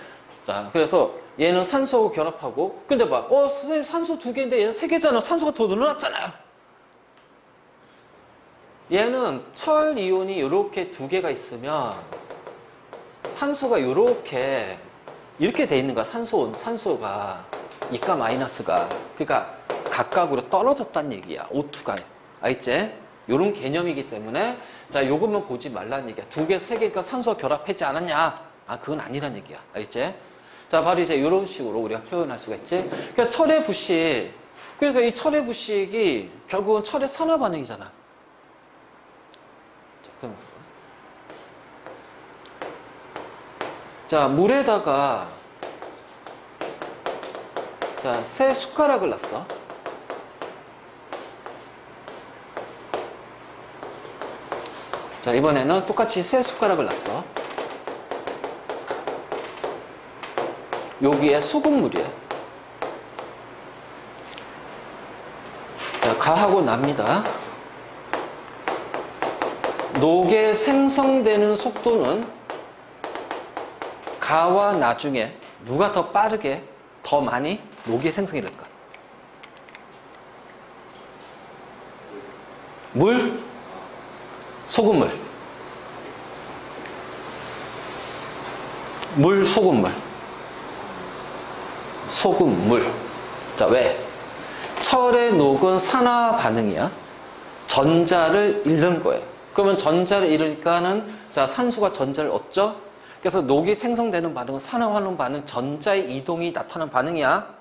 자, 그래서 얘는 산소하고 결합하고, 근데 봐. 선생님 산소 2개인데 얘는 3개잖아. 산소가 더 늘어났잖아요. 얘는 철 이온이 이렇게 2개가 있으면 산소가 이렇게 돼 있는 거야. 산소가 이가 마이너스가. 그러니까 각각으로 떨어졌다는 얘기야. O2가. 알겠지? 이런 개념이기 때문에 자, 요것만 보지 말라는 얘기야. 2개, 3개가 산소와 결합하지 않았냐? 아, 그건 아니란 얘기야. 알겠지? 자, 바로 이제 이런 식으로 우리가 표현할 수가 있지. 그러니까 철의 부식. 그러니까 이 철의 부식이 결국은 철의 산화 반응이잖아. 자, 그럼. 자, 물에다가 자, 새 숟가락을 놨어. 자, 이번에는 똑같이 새 숟가락을 놨어. 여기에 소금물이에요. 자, 가하고 납니다. 녹에 생성되는 속도는 가와 나 중에 누가 더 빠르게 더 많이 녹이 생성이 될까? 물? 소금물. 물, 소금물. 소금물. 자, 왜? 철의 녹은 산화 반응이야. 전자를 잃는 거예요. 그러면 전자를 잃으니까는 자, 산소가 전자를 얻죠? 그래서 녹이 생성되는 반응은 산화환원 반응, 전자의 이동이 나타나는 반응이야.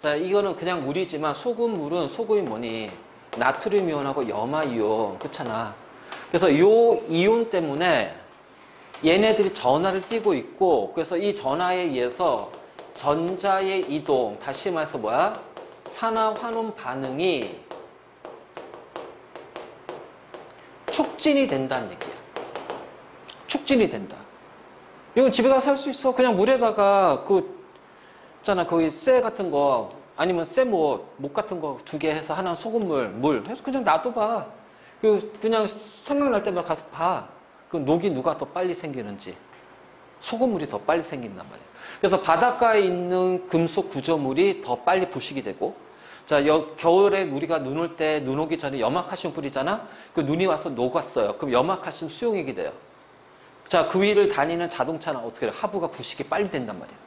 자, 이거는 그냥 물이지만 소금물은 소금이 뭐니? 나트륨 이온하고 염화 이온. 그렇잖아. 그래서 이 이온 때문에 얘네들이 전하를 띠고 있고, 그래서 이 전하에 의해서 전자의 이동, 다시 말해서 뭐야? 산화환원 반응이 촉진이 된다는 얘기야. 촉진이 된다. 이건 집에 가서 할 수 있어. 그냥 물에다가 있잖아, 거기 쇠 같은 거, 아니면 못 같은 거 2개 해서 하나는 소금물, 물 해서 그냥 놔둬봐. 그냥 생각날 때마다 가서 봐. 그 녹이 누가 더 빨리 생기는지. 소금물이 더 빨리 생긴단 말이야. 그래서 바닷가에 있는 금속 구조물이 더 빨리 부식이 되고, 자, 겨울에 우리가 눈 올 때 눈 오기 전에 염화칼슘 뿌리잖아? 그 눈이 와서 녹았어요. 그럼 염화칼슘 수용액이 돼요. 자, 그 위를 다니는 자동차는 어떻게 해요? 하부가 부식이 빨리 된단 말이에요.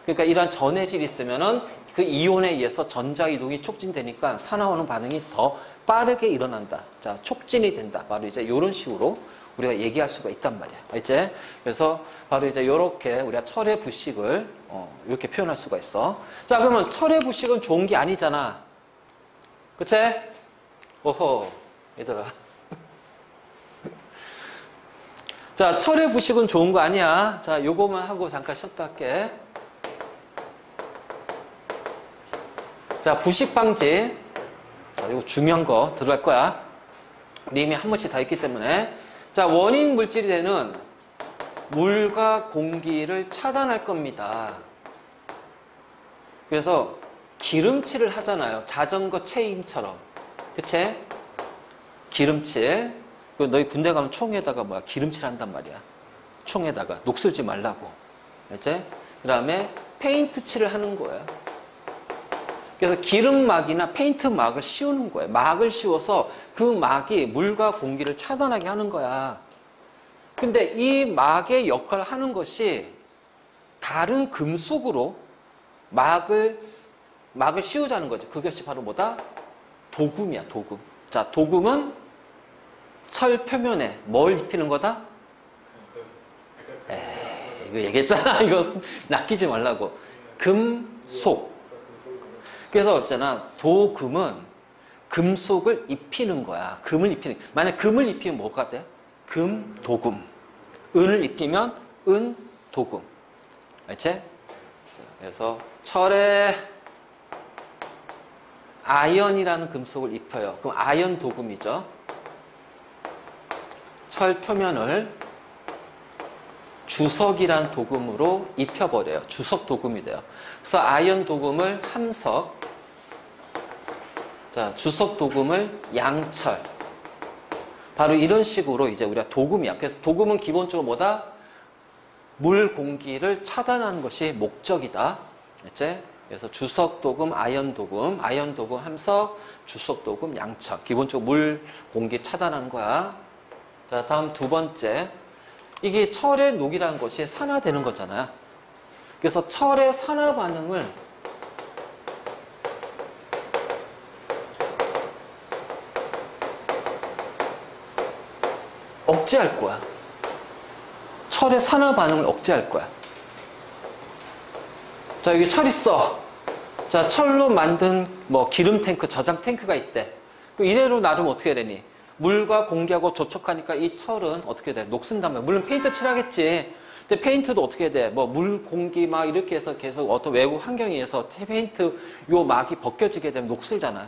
그러니까 이러한 전해질이 있으면은 그 이온에 의해서 전자 이동이 촉진되니까 산화하는 반응이 더 빠르게 일어난다. 자, 촉진이 된다. 바로 이제 이런 식으로 우리가 얘기할 수가 있단 말이야. 이제 그래서 바로 이제 이렇게 우리가 철의 부식을 이렇게 표현할 수가 있어. 자, 그러면 철의 부식은 좋은 게 아니잖아. 그치? 오호, 얘들아. 자, 철의 부식은 좋은 거 아니야. 자, 요거만 하고 잠깐 쉬었다 할게. 자, 부식 방지. 자, 이거 중요한 거 들어갈 거야. 우리 이미 한 번씩 다 했기 때문에. 자, 원인 물질이 되는 물과 공기를 차단할 겁니다. 그래서 기름칠을 하잖아요. 자전거 체인처럼. 그치? 기름칠. 너희 군대 가면 총에다가 기름칠 한단 말이야. 총에다가. 녹 쓰지 말라고. 알지? 그 다음에 페인트 칠을 하는 거야. 그래서 기름막이나 페인트 막을 씌우는 거예요. 막을 씌워서 그 막이 물과 공기를 차단하게 하는 거야. 근데 이 막의 역할을 하는 것이 다른 금속으로 막을 씌우자는 거죠. 그것이 바로 뭐다? 도금이야, 도금. 자, 도금은 철 표면에 뭘 입히는 거다? 에이, 이거 얘기했잖아. 이거 낚이지 말라고. 금속. 그래서 있잖아, 도금은 금속을 입히는 거야. 금을 입히는. 만약 금을 입히면 뭐가 돼? 금, 도금. 은을 입히면 은, 도금. 알지? 자, 그래서 철에 아연이라는 금속을 입혀요. 그럼 아연 도금이죠. 철 표면을 주석이란 도금으로 입혀버려요. 주석 도금이 돼요. 그래서 아연 도금을 함석, 자, 주석 도금을 양철. 바로 이런 식으로 이제 우리가 도금이야. 그래서 도금은 기본적으로 뭐다? 물, 공기를 차단하는 것이 목적이다. 알지? 그래서 주석 도금, 아연 도금, 함석, 주석 도금, 양철. 기본적으로 물, 공기 차단하는 거야. 자, 다음 두 번째. 이게 철의 녹이라는 것이 산화되는 거잖아요. 그래서 철의 산화 반응을 억제할 거야. 철의 산화 반응을 억제할 거야. 자, 여기 철 있어. 자, 철로 만든 뭐 기름 탱크, 저장 탱크가 있대. 그 이래로 나름 어떻게 되니? 물과 공기하고 접촉하니까 이 철은 어떻게 돼? 녹슨단 말이야. 물론 페인트 칠하겠지. 근데 페인트도 어떻게 돼? 뭐 물, 공기 막 이렇게 해서 계속 어떤 외부 환경에 의해서 페인트 요 막이 벗겨지게 되면 녹슬잖아요.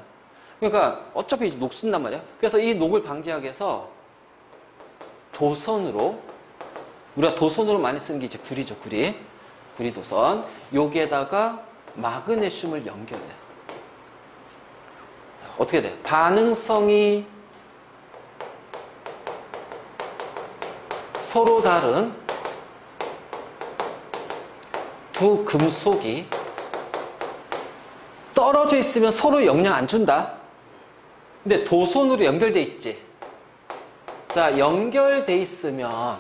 그러니까 어차피 이제 녹슨단 말이야. 그래서 이 녹을 방지하기 위해서 도선으로, 우리가 도선으로 많이 쓰는 게 이제 구리죠, 구리. 구리 도선. 여기에다가 마그네슘을 연결해. 어떻게 돼? 반응성이 서로 다른 두 금속이 떨어져 있으면 서로 영향 안 준다. 근데 도선으로 연결돼 있지. 자, 연결돼 있으면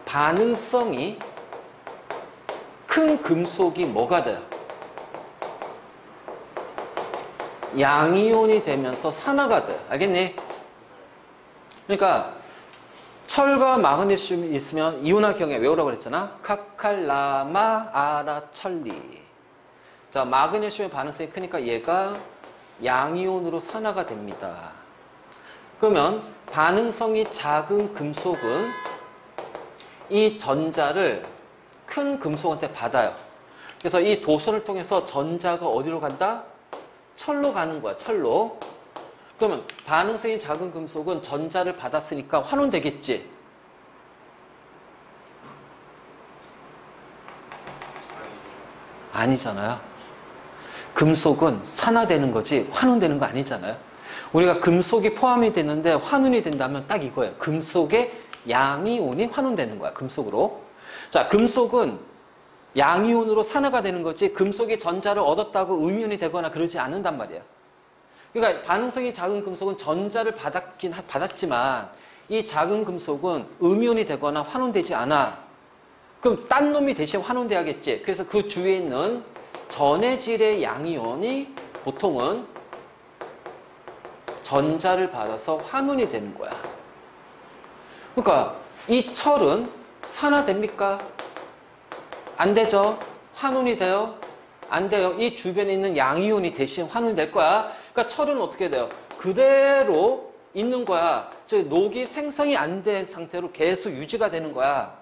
반응성이 큰 금속이 뭐가 돼요? 양이온이 되면서 산화가 돼요. 알겠니? 그러니까 철과 마그네슘이 있으면 이온화 경에 외우라고 그랬잖아. 카칼라마 아라철리. 자, 마그네슘의 반응성이 크니까 얘가 양이온으로 산화가 됩니다. 그러면 반응성이 작은 금속은 이 전자를 큰 금속한테 받아요. 그래서 이 도선을 통해서 전자가 어디로 간다? 철로 가는 거야. 철로. 그러면 반응성이 작은 금속은 전자를 받았으니까 환원되겠지. 아니잖아요. 금속은 산화되는 거지 환원되는 거 아니잖아요. 우리가 금속이 포함이 되는데 환원이 된다면 딱 이거예요. 금속의 양이온이 환원되는 거야. 금속으로. 자, 금속은 양이온으로 산화가 되는 거지 금속이 전자를 얻었다고 음이온이 되거나 그러지 않는단 말이에요. 그러니까 반응성이 작은 금속은 전자를 받았지만 이 작은 금속은 음이온이 되거나 환원되지 않아. 그럼 딴 놈이 대신 환원돼야겠지. 그래서 그 주위에 있는 전해질의 양이온이 보통은 전자를 받아서 환원이 되는 거야. 그러니까 이 철은 산화됩니까? 안 되죠. 환원이 돼요? 안 돼요. 이 주변에 있는 양이온이 대신 환원이 될 거야. 그러니까 철은 어떻게 돼요? 그대로 있는 거야. 즉 녹이 생성이 안 된 상태로 계속 유지가 되는 거야.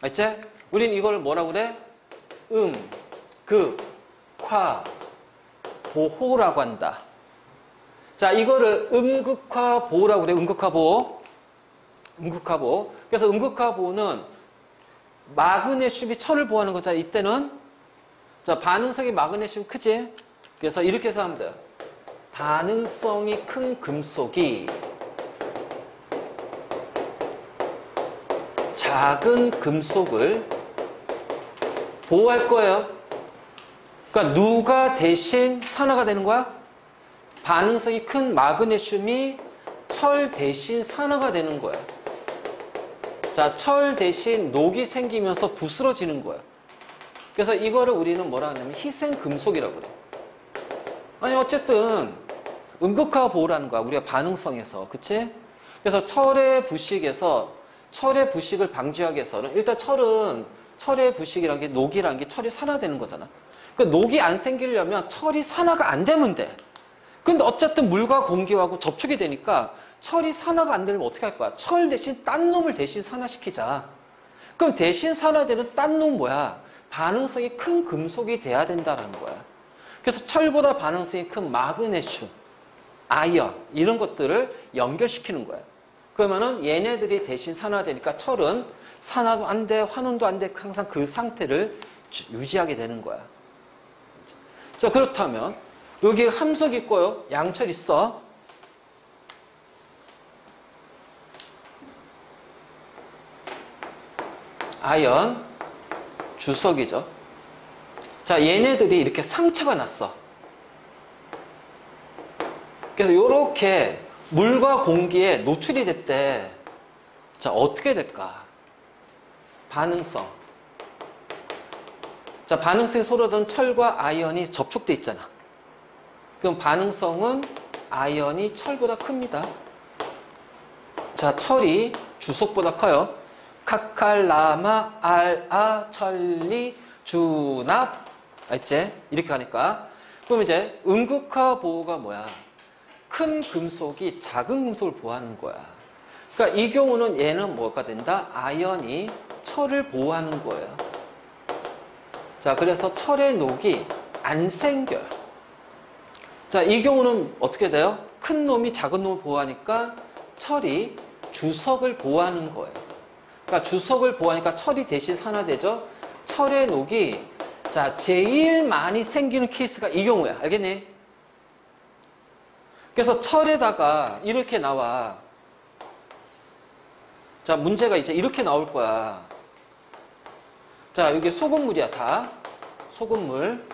알지? 우린 이걸 뭐라고 그래? 극화, 보호라고 한다. 자, 이거를 음극화 보호라고 그래. 음극화 보호. 음극화 보호. 그래서 음극화 보호는 마그네슘이 철을 보호하는 거잖아. 이때는 자, 반응성이 마그네슘 크지? 그래서 이렇게 해서 하면 돼요. 반응성이 큰 금속이 작은 금속을 보호할 거예요. 그러니까 누가 대신 산화가 되는 거야? 반응성이 큰 마그네슘이 철 대신 산화가 되는 거야. 자, 철 대신 녹이 생기면서 부스러지는 거야. 그래서 이거를 우리는 뭐라 하냐면 희생금속이라고 그래. 아니 어쨌든 음극화 보호라는 거야. 우리가 반응성에서. 그치? 그래서 철의 부식에서 철의 부식을 방지하기 위해서는 일단 철의 부식이라는 게 녹이라는 게 철이 산화되는 거잖아. 그 녹이 안 생기려면 철이 산화가 안 되면 돼. 근데 어쨌든 물과 공기하고 접촉이 되니까 철이 산화가 안 되면 어떻게 할 거야? 철 대신 딴 놈을 대신 산화시키자. 그럼 대신 산화되는 딴 놈 뭐야? 반응성이 큰 금속이 돼야 된다는 거야. 그래서 철보다 반응성이 큰 마그네슘, 아이언 이런 것들을 연결시키는 거야. 그러면은 얘네들이 대신 산화되니까 철은 산화도 안 돼, 환원도 안 돼, 항상 그 상태를 유지하게 되는 거야. 자, 그렇다면 여기 함석 있고요, 양철 있어. 아연, 주석이죠. 자, 얘네들이 이렇게 상처가 났어. 그래서 이렇게 물과 공기에 노출이 됐대. 자, 어떻게 될까? 반응성. 자, 반응성이 서로 다른 철과 아이언이 접촉돼 있잖아. 그럼 반응성은 아이언이 철보다 큽니다. 자, 철이 주석보다 커요. 카칼라마, 알아, 천리, 주납. 알지? 이렇게 가니까. 그럼 이제 음극화 보호가 뭐야? 큰 금속이 작은 금속을 보호하는 거야. 그러니까 이 경우는 얘는 뭐가 된다? 아연이 철을 보호하는 거예요. 자, 그래서 철의 녹이 안 생겨요. 자, 이 경우는 어떻게 돼요? 큰 놈이 작은 놈을 보호하니까 철이 주석을 보호하는 거예요. 그러니까 주석을 보호하니까 철이 대신 산화되죠. 철의 녹이 자, 제일 많이 생기는 케이스가 이 경우야. 알겠니? 그래서 철에다가 이렇게 나와. 자, 문제가 이제 이렇게 나올 거야. 자, 여기 소금물이야, 다. 소금물.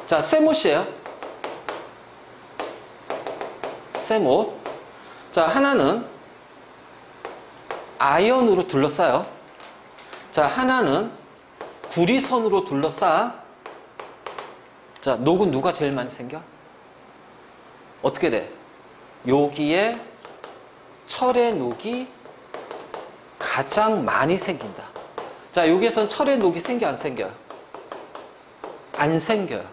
자, 쇠못이에요. 쇠못. 자, 하나는 아연으로 둘러싸요. 자, 하나는 구리선으로 둘러싸. 자, 녹은 누가 제일 많이 생겨? 어떻게 돼? 여기에 철의 녹이 가장 많이 생긴다. 자, 여기에선 철의 녹이 생겨, 안 생겨요? 안 생겨요.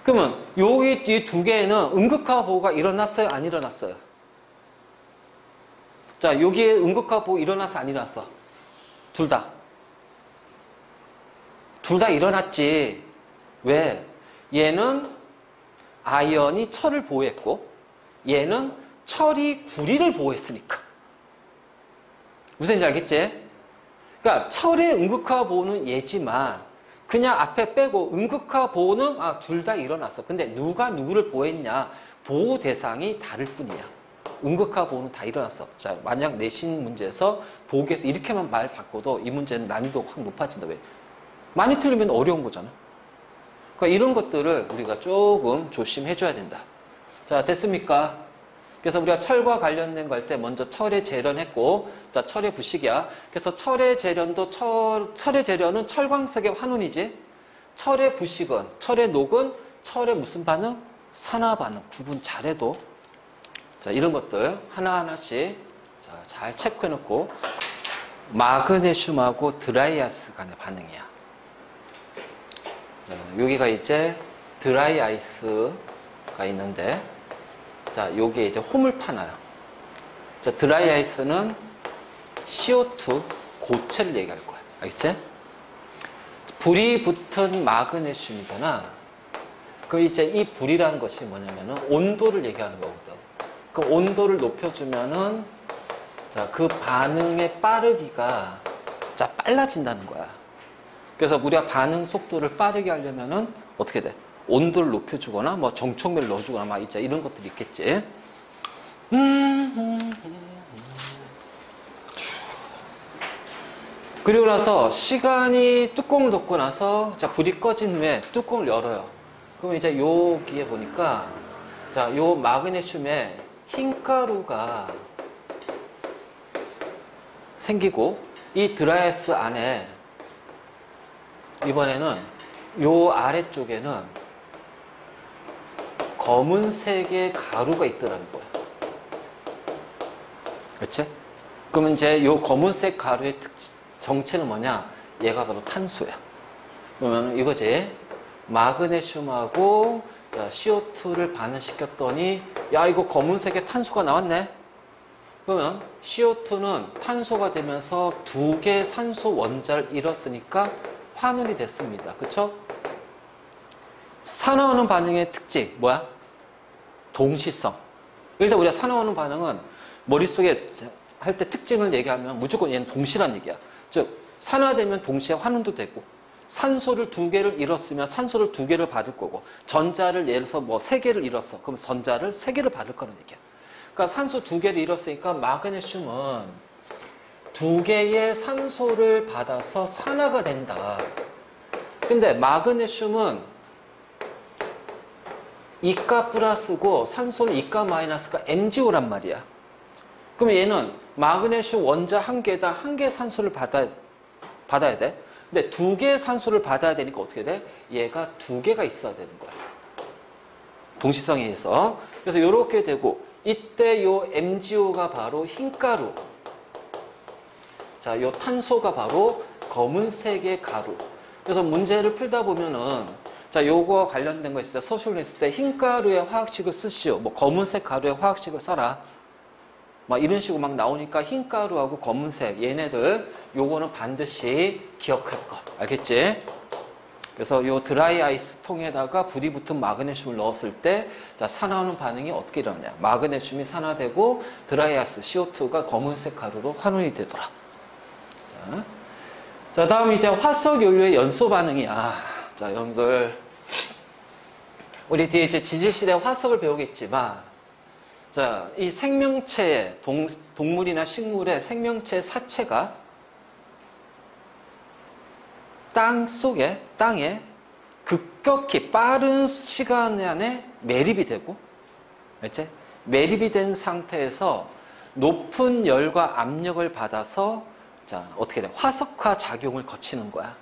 그러면 여기 이 두 개에는 음극화 보호가 일어났어요, 안 일어났어요? 자, 여기에 음극화 보호 일어났어, 안 일어났어? 둘 다. 둘 다 일어났지. 왜? 얘는 아연이 철을 보호했고 얘는 철이 구리를 보호했으니까. 무슨 얘기인지 알겠지? 그러니까 철의 음극화 보호는 얘지만 그냥 앞에 빼고 음극화 보호는 둘 다 일어났어. 근데 누가 누구를 보호했냐? 보호 대상이 다를 뿐이야. 음극화 보호는 다 일어났어. 자, 만약 내신 문제에서 보기에서 이렇게만 말 바꿔도 이 문제는 난이도가 확 높아진다. 왜? 많이 틀리면 어려운 거잖아. 그러니까 이런 것들을 우리가 조금 조심해줘야 된다. 자, 됐습니까? 그래서 우리가 철과 관련된 거 할 때 먼저 철의 재련했고, 자, 철의 부식이야. 그래서 철의 재련도 철의 재련은 철광석의 환원이지. 철의 부식은, 철의 녹은 철의 무슨 반응? 산화 반응. 구분 잘해도. 자, 이런 것들 하나하나씩 자, 잘 체크해놓고 마그네슘하고 드라이아이스 간의 반응이야. 자, 여기가 이제 드라이 아이스가 있는데, 자, 요게 이제 호물파나요. 자, 드라이 아이스는 CO2 고체를 얘기할 거야. 알겠지? 불이 붙은 마그네슘이잖아. 그럼 이제 이 불이라는 것이 뭐냐면은 온도를 얘기하는 거거든. 그 온도를 높여주면은 자, 그 반응의 빠르기가 자, 빨라진다는 거야. 그래서 우리가 반응 속도를 빠르게 하려면은 어떻게 돼? 온도를 높여주거나 뭐 정촉매를 넣어주거나 막 이제 이런 것들이 있겠지. 그리고 나서 시간이 뚜껑을 덮고 나서 자, 불이 꺼진 후에 뚜껑을 열어요. 그럼 이제 여기에 보니까 자, 요 마그네슘에 흰 가루가 생기고 이 드라이아이스 안에 이번에는 요 아래쪽에는 검은색의 가루가 있더라는 거야. 그렇지? 그러면 이제 요 검은색 가루의 정체는 뭐냐? 얘가 바로 탄소야. 그러면 이거지. 마그네슘하고 자, CO2를 반응시켰더니 야 이거 검은색의 탄소가 나왔네. 그러면 CO2는 탄소가 되면서 두 개의 산소 원자를 잃었으니까 환원이 됐습니다. 그쵸? 산화하는 반응의 특징 뭐야? 동시성. 일단 우리가 산화하는 반응은 머릿속에 할 때 특징을 얘기하면 무조건 얘는 동시란 얘기야. 즉 산화되면 동시에 환원도 되고 산소를 두 개를 잃었으면 산소를 두 개를 받을 거고 전자를 예를 들어서 뭐 세 개를 잃었어. 그럼 전자를 세 개를 받을 거라는 얘기야. 그러니까 산소 두 개를 잃었으니까 마그네슘은 두 개의 산소를 받아서 산화가 된다. 근데 마그네슘은 이가 플러스고 산소는 이가 마이너스가 MgO란 말이야. 그러면 얘는 마그네슘 원자 한 개당 한 개의 산소를 받아야 돼. 근데 두 개의 산소를 받아야 되니까 어떻게 돼? 얘가 두 개가 있어야 되는 거야. 동시성에 의해서. 그래서 이렇게 되고 이때 요 MgO가 바로 흰가루. 자, 요 탄소가 바로 검은색의 가루. 그래서 문제를 풀다 보면은 자, 요거 관련된 거 있어요. 소식을 했을 때 흰가루의 화학식을 쓰시오. 뭐 검은색 가루의 화학식을 써라. 막 이런 식으로 막 나오니까 흰가루하고 검은색 얘네들 요거는 반드시 기억할 것. 알겠지? 그래서 요 드라이 아이스 통에다가 불이 붙은 마그네슘을 넣었을 때 자, 산화하는 반응이 어떻게 일어나냐. 마그네슘이 산화되고 드라이 아이스 CO2가 검은색 가루로 환원이 되더라. 자, 다음 이제 화석 연료의 연소 반응이야. 자, 여러분들 우리 뒤에 이제 지질시대 화석을 배우겠지만 자, 이 생명체의 동물이나 식물의 생명체의 사체가 땅에 급격히 빠른 시간 안에 매립이 되고, 알지? 매립이 된 상태에서 높은 열과 압력을 받아서 자, 어떻게 돼? 화석화 작용을 거치는 거야.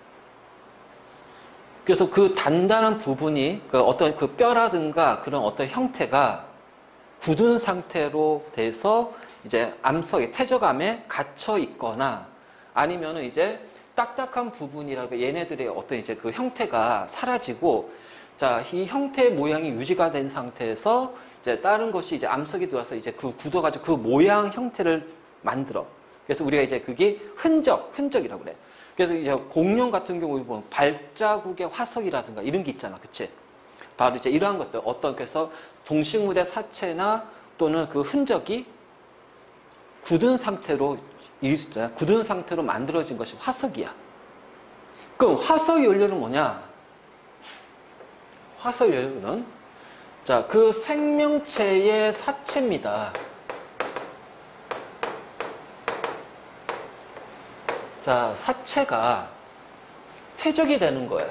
그래서 그 단단한 부분이 그 어떤 그 뼈라든가 그런 어떤 형태가 굳은 상태로 돼서 이제 암석의 퇴적암에 갇혀 있거나 아니면은 이제 딱딱한 부분이라고 얘네들의 어떤 이제 그 형태가 사라지고 자, 이 형태의 모양이 유지가 된 상태에서 이제 다른 것이 이제 암석이 들어와서 이제 그 굳어가지고 그 모양 형태를 만들어. 그래서 우리가 이제 그게 흔적이라고 그래. 그래서 이제 공룡 같은 경우에 보면 발자국의 화석이라든가 이런 게 있잖아. 그치? 바로 이제 이러한 것들. 어떤, 그래서 동식물의 사체나 또는 그 흔적이 굳은 상태로 굳은 상태로 만들어진 것이 화석이야. 그럼 화석 연료는 뭐냐? 화석 연료는 자, 그 생명체의 사체입니다. 자, 사체가 퇴적이 되는 거야.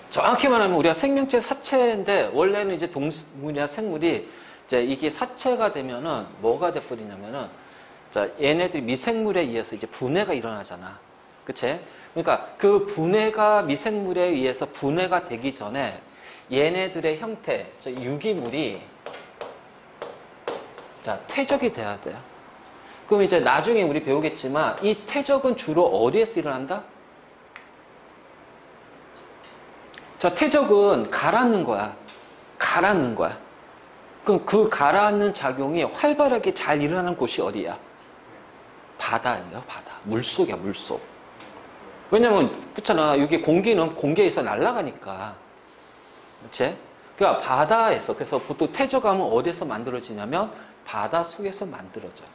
정확히 말하면 우리가 생명체 사체인데 원래는 이제 동물이나 생물이 이제 이게 사체가 되면은 뭐가 돼버리냐면은 자, 얘네들이 미생물에 의해서 이제 분해가 일어나잖아. 그치? 그러니까 그 분해가 미생물에 의해서 분해가 되기 전에 얘네들의 형태, 저 유기물이 자, 퇴적이 돼야 돼요. 그럼 이제 나중에 우리 배우겠지만 이 퇴적은 주로 어디에서 일어난다? 자, 퇴적은 가라앉는 거야. 가라앉는 거야. 그럼 그 가라앉는 작용이 활발하게 잘 일어나는 곳이 어디야? 바다예요, 바다. 물속이야, 물속. 왜냐면, 그렇잖아. 여기 공기는 공기에서 날아가니까. 그치? 그러니까 바다에서, 그래서 보통 퇴적암은 어디서 만들어지냐면 바다 속에서 만들어져.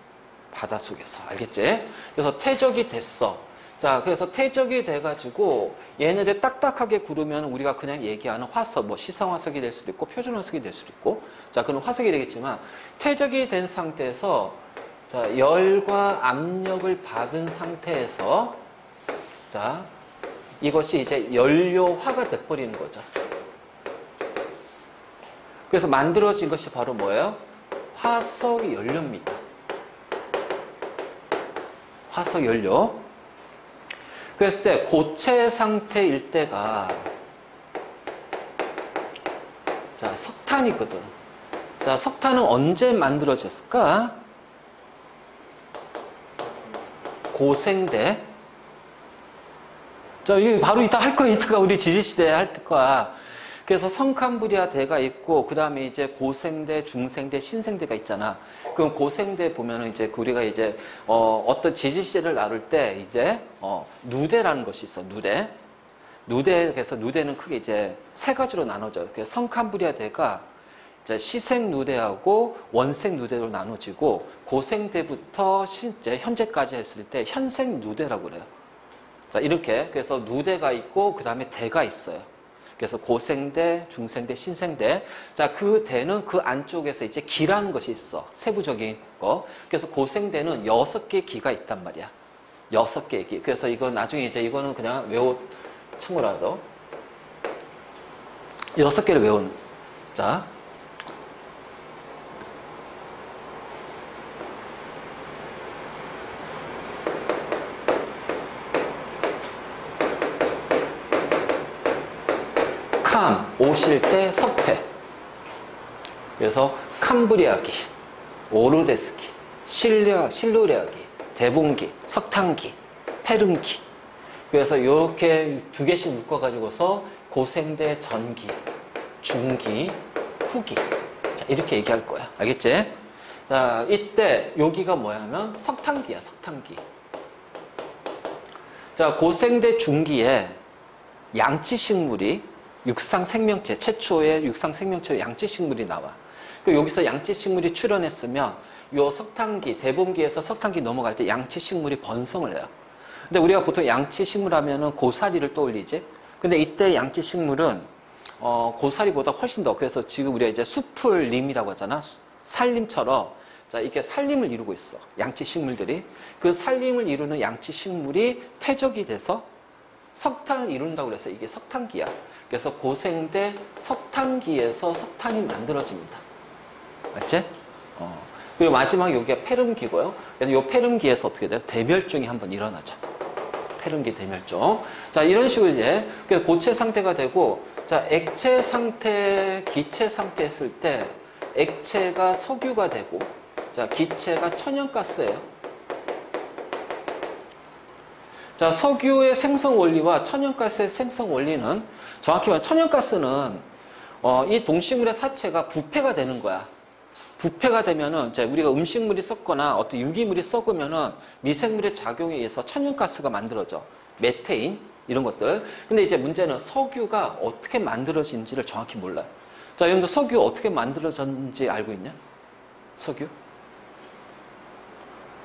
바다 속에서. 알겠지? 그래서 퇴적이 됐어. 자, 그래서 퇴적이 돼가지고 얘네들 딱딱하게 구르면 우리가 그냥 얘기하는 화석, 뭐 시상화석이 될 수도 있고 표준화석이 될 수도 있고 자, 그런 화석이 되겠지만 퇴적이 된 상태에서 자, 열과 압력을 받은 상태에서 자, 이것이 이제 연료화가 돼버리는 거죠. 그래서 만들어진 것이 바로 뭐예요? 화석 연료입니다. 화석 연료. 그랬을 때 고체 상태일 때가 자, 석탄이거든. 자, 석탄은 언제 만들어졌을까? 고생대 자, 이게 바로 이따 할 거야. 이따가 우리 지지시대 할 거야. 그래서 성캄브리아 대가 있고, 그 다음에 이제 고생대, 중생대, 신생대가 있잖아. 그럼 고생대 보면은 이제 우리가 이제, 어떤 지지시대를 나눌 때 이제, 누대라는 것이 있어. 누대. 그래서 누대는 크게 이제 세 가지로 나눠져요. 그래서 성캄브리아 대가 이제 시생 누대하고 원생 누대로 나눠지고, 고생대부터 이제 현재까지 했을 때 현생 누대라고 그래요. 자, 이렇게. 그래서 누대가 있고, 그 다음에 대가 있어요. 그래서 고생대, 중생대, 신생대. 자, 그 대는 그 안쪽에서 이제 기라는 것이 있어. 세부적인 거. 그래서 고생대는 6개의 기가 있단 말이야. 6개의 기. 그래서 이거 나중에 이제 이거는 그냥 참고라도. 6개를 외운. 자. 오실대, 석패. 그래서 캄브리아기, 오르데스기, 실루레아기, 대봉기, 석탄기, 페름기. 그래서 이렇게 2개씩 묶어가지고서 고생대 전기, 중기, 후기. 자, 이렇게 얘기할 거야. 알겠지? 자, 이때 여기가 뭐냐면 석탄기야, 석탄기. 자, 고생대 중기에 양치식물이 육상생명체, 최초의 육상생명체의 양치식물이 나와. 여기서 양치식물이 출현했으면 요 석탄기, 대봉기에서 석탄기 넘어갈 때 양치식물이 번성을 해요. 근데 우리가 보통 양치식물 하면은 고사리를 떠올리지? 근데 이때 양치식물은 고사리보다 훨씬 더, 그래서 지금 우리가 이제 수풀림이라고 하잖아. 산림처럼. 자, 이게 산림을 이루고 있어. 양치식물들이. 그 산림을 이루는 양치식물이 퇴적이 돼서 석탄을 이룬다고 그래서 이게 석탄기야. 그래서 고생대 석탄기에서 석탄이 만들어집니다. 맞지? 그리고 마지막 여기가 페름기고요. 그래서 이 페름기에서 어떻게 돼요? 대멸종이 한번 일어나죠. 페름기 대멸종. 자, 이런 식으로 이제 그래서 고체 상태가 되고, 자, 액체 상태, 기체 상태 했을 때 액체가 석유가 되고, 자, 기체가 천연가스예요. 자, 석유의 생성 원리와 천연가스의 생성 원리는, 정확히 말하면 천연가스는 이 동식물의 사체가 부패가 되는 거야. 부패가 되면은 이제 우리가 음식물이 썩거나 어떤 유기물이 썩으면은 미생물의 작용에 의해서 천연가스가 만들어져. 메테인 이런 것들. 근데 이제 문제는 석유가 어떻게 만들어진지를 정확히 몰라요. 자, 여러분들 석유 어떻게 만들어졌는지 알고 있냐? 석유?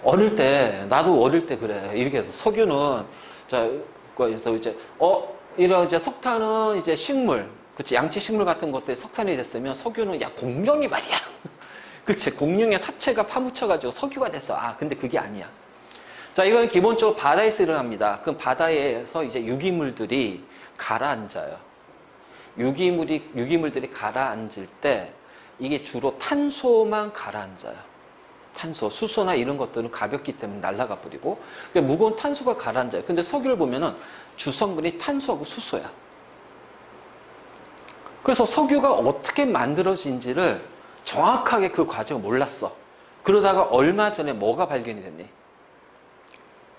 어릴 때, 나도 어릴 때 그래. 이렇게 해서 석유는, 자, 그래서 이제, 이런 이제 석탄은 이제 식물, 그치, 양치식물 같은 것들이 석탄이 됐으면 석유는, 야, 공룡이 말이야. 그치, 공룡의 사체가 파묻혀가지고 석유가 됐어. 아, 근데 그게 아니야. 자, 이건 기본적으로 바다에서 일어납니다. 그럼 바다에서 이제 유기물들이 가라앉아요. 유기물들이 가라앉을 때 이게 주로 탄소만 가라앉아요. 탄소, 수소나 이런 것들은 가볍기 때문에 날아가 버리고, 무거운 탄소가 가라앉아요. 근데 석유를 보면은 주성분이 탄소하고 수소야. 그래서 석유가 어떻게 만들어진지를 정확하게 그 과정을 몰랐어. 그러다가 얼마 전에 뭐가 발견이 됐니?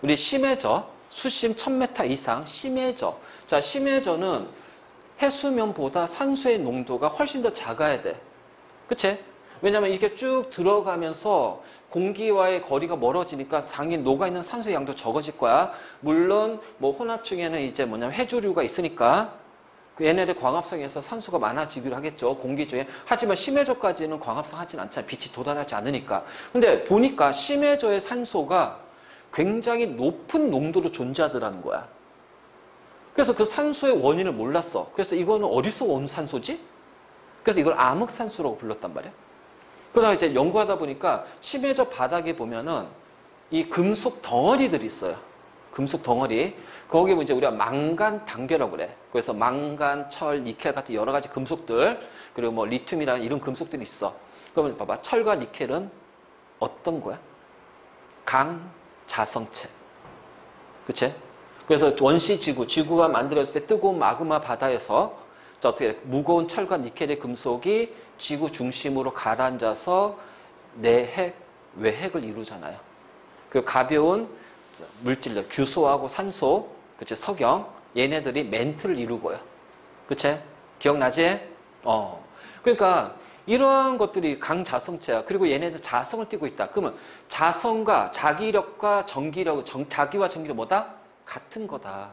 우리 심해저, 수심 1000m 이상 심해저. 자, 심해저는 해수면보다 산소의 농도가 훨씬 더 작아야 돼. 그치? 왜냐면 이렇게 쭉 들어가면서 공기와의 거리가 멀어지니까 당연히 녹아있는 산소의 양도 적어질 거야. 물론 뭐 혼합중에는 이제 뭐냐면 해조류가 있으니까 그 얘네들 광합성에서 산소가 많아지기로 하겠죠. 공기 중에. 하지만 심해저까지는 광합성 하진 않잖아요. 빛이 도달하지 않으니까. 근데 보니까 심해저의 산소가 굉장히 높은 농도로 존재하더라는 거야. 그래서 그 산소의 원인을 몰랐어. 그래서 이거는 어디서 온 산소지? 그래서 이걸 암흑산소라고 불렀단 말이야. 그러다가 이제 연구하다 보니까 심해저 바닥에 보면은 이 금속 덩어리들이 있어요. 금속 덩어리. 거기에 이제 우리가 망간 단계라고 그래. 그래서 망간, 철, 니켈 같은 여러 가지 금속들, 그리고 뭐 리튬이라는 이런 금속들이 있어. 그러면 봐봐. 철과 니켈은 어떤 거야? 강자성체. 그치? 그래서 원시지구, 지구가 만들어질 때 뜨거운 마그마 바다에서 자, 어떻게 무거운 철과 니켈의 금속이 지구 중심으로 가라앉아서 내핵, 외핵을 이루잖아요. 그 가벼운 물질들, 규소하고 산소, 그치, 석영, 얘네들이 멘트를 이루고요. 그치? 기억나지? 그러니까 이러한 것들이 강자성체야. 그리고 얘네들 자성을 띠고 있다. 그러면 자성과 자기력과 전기력, 자기와 전기력 뭐다? 같은 거다.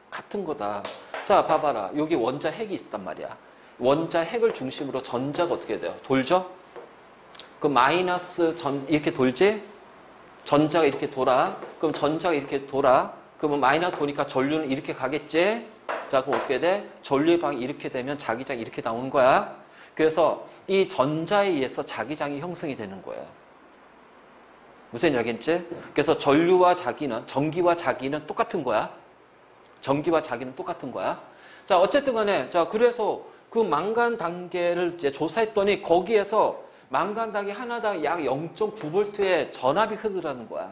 같은 거다. 자, 봐봐라. 여기 원자 핵이 있단 말이야. 원자 핵을 중심으로 전자가 어떻게 돼요? 돌죠? 그 마이너스 이렇게 돌지? 전자가 이렇게 돌아. 그럼 전자가 이렇게 돌아. 그러면 마이너스 도니까 전류는 이렇게 가겠지? 자, 그럼 어떻게 돼? 전류의 방이 이렇게 되면 자기장이 이렇게 나오는 거야. 그래서 이 전자에 의해서 자기장이 형성이 되는 거예요. 무슨 얘기 알겠지? 그래서 전류와 자기는, 전기와 자기는 똑같은 거야. 전기와 자기는 똑같은 거야. 자, 어쨌든 간에, 자, 그래서 그 망간 단계를 이제 조사했더니 거기에서 망간 단계 하나당 약 0.9V의 전압이 흐르라는 거야.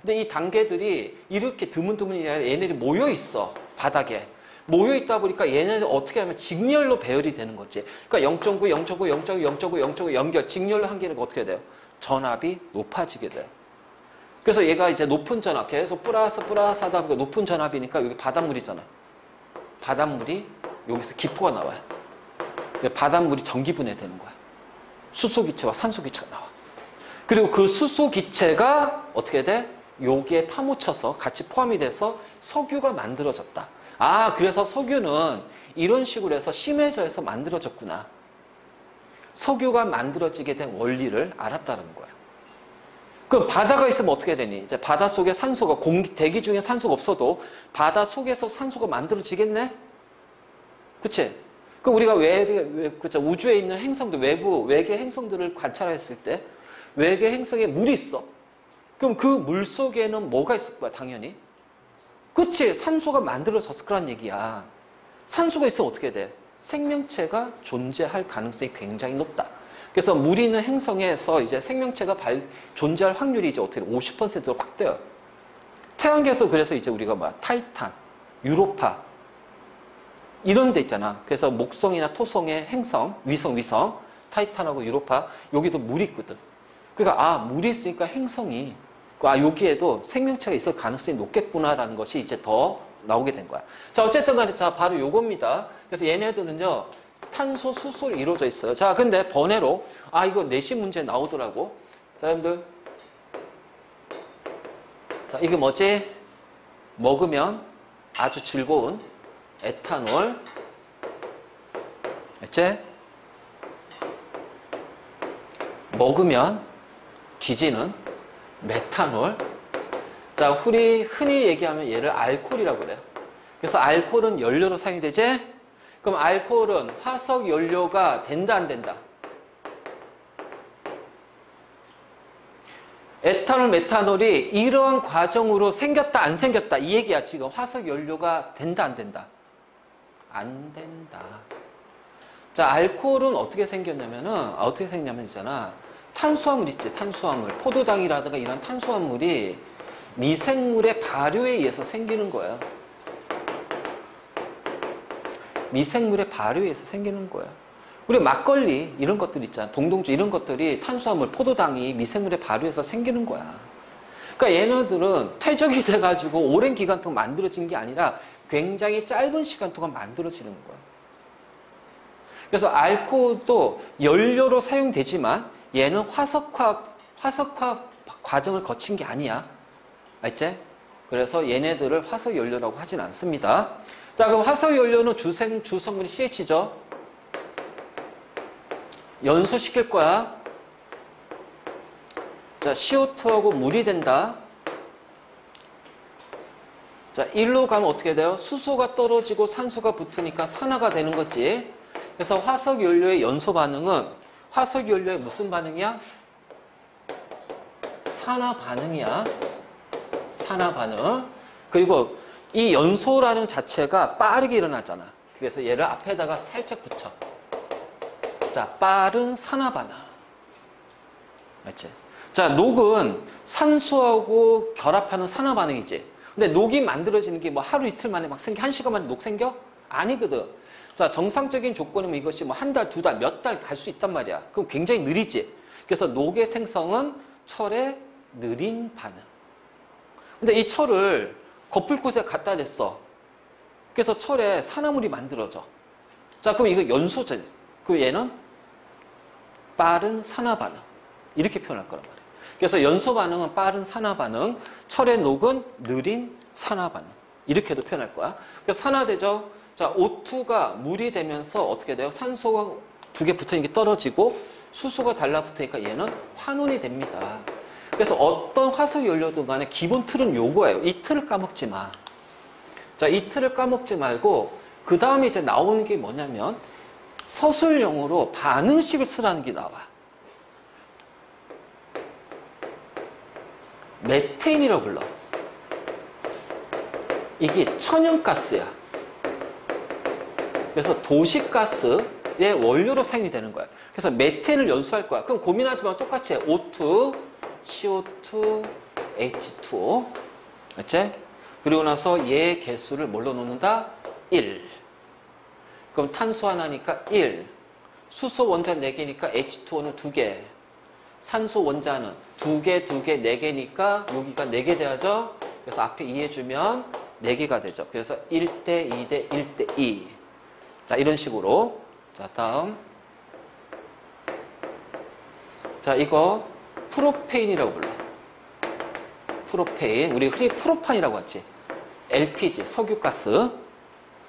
근데 이 단계들이 이렇게 드문드문이 아니라 얘네들이 모여 있어. 바닥에. 모여 있다 보니까 얘네들 어떻게 하면 직렬로 배열이 되는 거지. 그러니까 0.9, 0.9, 0.9, 0.9, 0.9 연결, 직렬로 한 개는 어떻게 돼요? 전압이 높아지게 돼요. 그래서 얘가 이제 높은 전압, 계속 플러스 하다 보니까 높은 전압이니까 여기 바닷물이잖아. 바닷물이 여기서 기포가 나와요. 바닷물이 전기분해 되는 거야. 수소기체와 산소기체가 나와. 그리고 그 수소기체가 어떻게 돼? 여기에 파묻혀서 같이 포함이 돼서 석유가 만들어졌다. 아, 그래서 석유는 이런 식으로 해서 심해져서 만들어졌구나. 석유가 만들어지게 된 원리를 알았다는 거야. 그럼 바다가 있으면 어떻게 되니? 이제 바다 속에 산소가, 대기 중에 산소가 없어도 바다 속에서 산소가 만들어지겠네? 그치? 그럼 우리가 그쵸? 우주에 있는 행성들, 외계 행성들을 관찰했을 때 외계 행성에 물이 있어. 그럼 그 물 속에는 뭐가 있을 거야, 당연히? 그치? 산소가 만들어졌을 거란 얘기야. 산소가 있으면 어떻게 돼? 생명체가 존재할 가능성이 굉장히 높다. 그래서 물 있는 행성에서 이제 생명체가 존재할 확률이 이제 어떻게 돼? 50%로 확대요. 태양계에서 그래서 이제 우리가 타이탄, 유로파, 이런 데 있잖아. 그래서 목성이나 토성의 행성, 위성, 타이탄하고 유로파, 여기도 물이 있거든. 그러니까, 물이 있으니까 행성이, 여기에도 생명체가 있을 가능성이 높겠구나라는 것이 이제 더 나오게 된 거야. 자, 어쨌든 간에, 자, 바로 요겁니다. 그래서 얘네들은요, 탄소, 수소로 이루어져 있어요. 자, 근데 번외로, 이거 내신 문제 나오더라고. 자, 여러분들. 자, 이게 뭐지? 먹으면 아주 즐거운 에탄올. 알지? 먹으면 뒤지는 메탄올. 자, 우리 흔히 얘기하면 얘를 알코올이라고 그래요. 그래서 알코올은 연료로 사용이 되지? 그럼 알코올은 화석 연료가 된다, 안 된다? 에탄올, 메탄올이 이러한 과정으로 생겼다, 안 생겼다? 이 얘기야, 지금. 화석 연료가 된다, 안 된다? 안 된다. 자, 알코올은 어떻게 생겼냐면 있잖아. 탄수화물 있지, 탄수화물. 포도당이라든가 이런 탄수화물이 미생물의 발효에 의해서 생기는 거야. 미생물의 발효에 의해서 생기는 거야. 우리 막걸리 이런 것들 있잖아. 동동주 이런 것들이 탄수화물, 포도당이 미생물의 발효에서 생기는 거야. 그러니까 얘네들은 퇴적이 돼가지고 오랜 기간 동안 만들어진 게 아니라 굉장히 짧은 시간 동안 만들어지는 거야. 그래서 알코올도 연료로 사용되지만 얘는 화석화 과정을 거친 게 아니야. 알지? 그래서 얘네들을 화석 연료라고 하진 않습니다. 자, 그럼 화석 연료는 주성분이 CH죠? 연소시킬 거야. 자, CO2하고 물이 된다. 자, 1로 가면 어떻게 돼요? 수소가 떨어지고 산소가 붙으니까 산화가 되는 거지. 그래서 화석 연료의 연소 반응은 화석 연료의 무슨 반응이야? 산화 반응이야. 산화 반응. 그리고 이 연소라는 자체가 빠르게 일어나잖아. 그래서 얘를 앞에다가 살짝 붙여. 자, 빠른 산화 반응. 맞지? 자, 녹은 산소하고 결합하는 산화 반응이지. 근데 녹이 만들어지는 게 뭐 하루 이틀 만에 막 한 시간 만에 녹 생겨? 아니거든. 자, 정상적인 조건이면 이것이 뭐 한 달, 두 달, 몇 달 갈 수 있단 말이야. 그럼 굉장히 느리지. 그래서 녹의 생성은 철의 느린 반응. 근데 이 철을 거풀 곳에 갖다 댔어. 그래서 철에 산화물이 만들어져. 자, 그럼 이거 연소제. 그럼 얘는 빠른 산화 반응. 이렇게 표현할 거란 말이에요. 그래서 연소 반응은 빠른 산화 반응, 철의 녹은 느린 산화 반응. 이렇게도 표현할 거야. 그래서 산화되죠. 자, O2가 물이 되면서 어떻게 돼요? 산소가 두 개 붙어 있는 게 떨어지고 수소가 달라붙으니까 얘는 환원이 됩니다. 그래서 어떤 화석 연료든 간에 기본 틀은 요거예요. 이 틀을 까먹지 마. 자, 이 틀을 까먹지 말고 그 다음에 이제 나오는 게 뭐냐면 서술용으로 반응식을 쓰라는 게 나와. 메테인이라고 불러. 이게 천연가스야. 그래서 도시가스의 원료로 사용이 되는 거야. 그래서 메테인을 연소할 거야. 그럼 고민하지 마. 똑같이 해. O2, CO2, H2O. 그치? 그리고 나서 얘 개수를 뭘로 놓는다? 1. 그럼 탄소 하나니까 1. 수소 원자 4개니까 H2O는 2개. 산소 원자는 2개, 2개, 4개니까 여기가 4개 돼야죠? 그래서 앞에 2 해주면 4개가 되죠. 그래서 1대 2대 1대 2. 자, 이런 식으로. 자, 다음. 자, 이거 프로페인이라고 불러. 프로페인. 우리 흔히 프로판이라고 하지. LPG, 석유가스.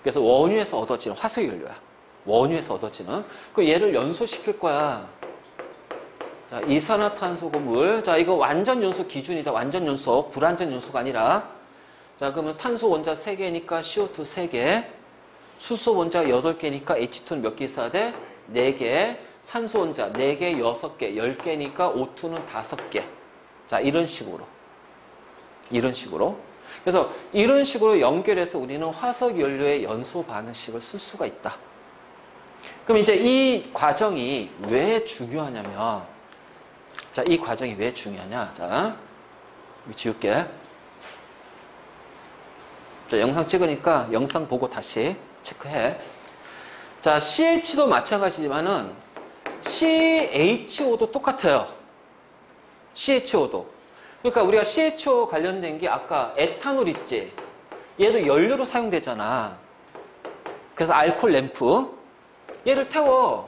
그래서 원유에서 얻어지는 화석연료야. 원유에서 얻어지는. 그 얘를 연소시킬 거야. 자, 이산화탄소고 물. 자, 이거 완전 연소 기준이다. 완전 연소. 불완전 연소가 아니라. 자, 그러면 탄소 원자 3개니까 CO2 3개. 수소 원자 8개니까 H2는 몇 개 있어야 돼? 4개. 산소 원자 4개, 6개, 10개니까 O2는 5개. 자, 이런 식으로. 이런 식으로. 그래서 이런 식으로 연결해서 우리는 화석 연료의 연소 반응식을 쓸 수가 있다. 그럼 이제 이 과정이 왜 중요하냐면, 자, 이 과정이 왜 중요하냐. 자, 여기 지울게. 자, 영상 찍으니까 영상 보고 다시 체크해. 자, CH도 마찬가지지만은 CHO도 똑같아요. CHO도. 그러니까 우리가 CHO 관련된 게 아까 에탄올 있지? 얘도 연료로 사용되잖아. 그래서 알코올 램프. 얘를 태워.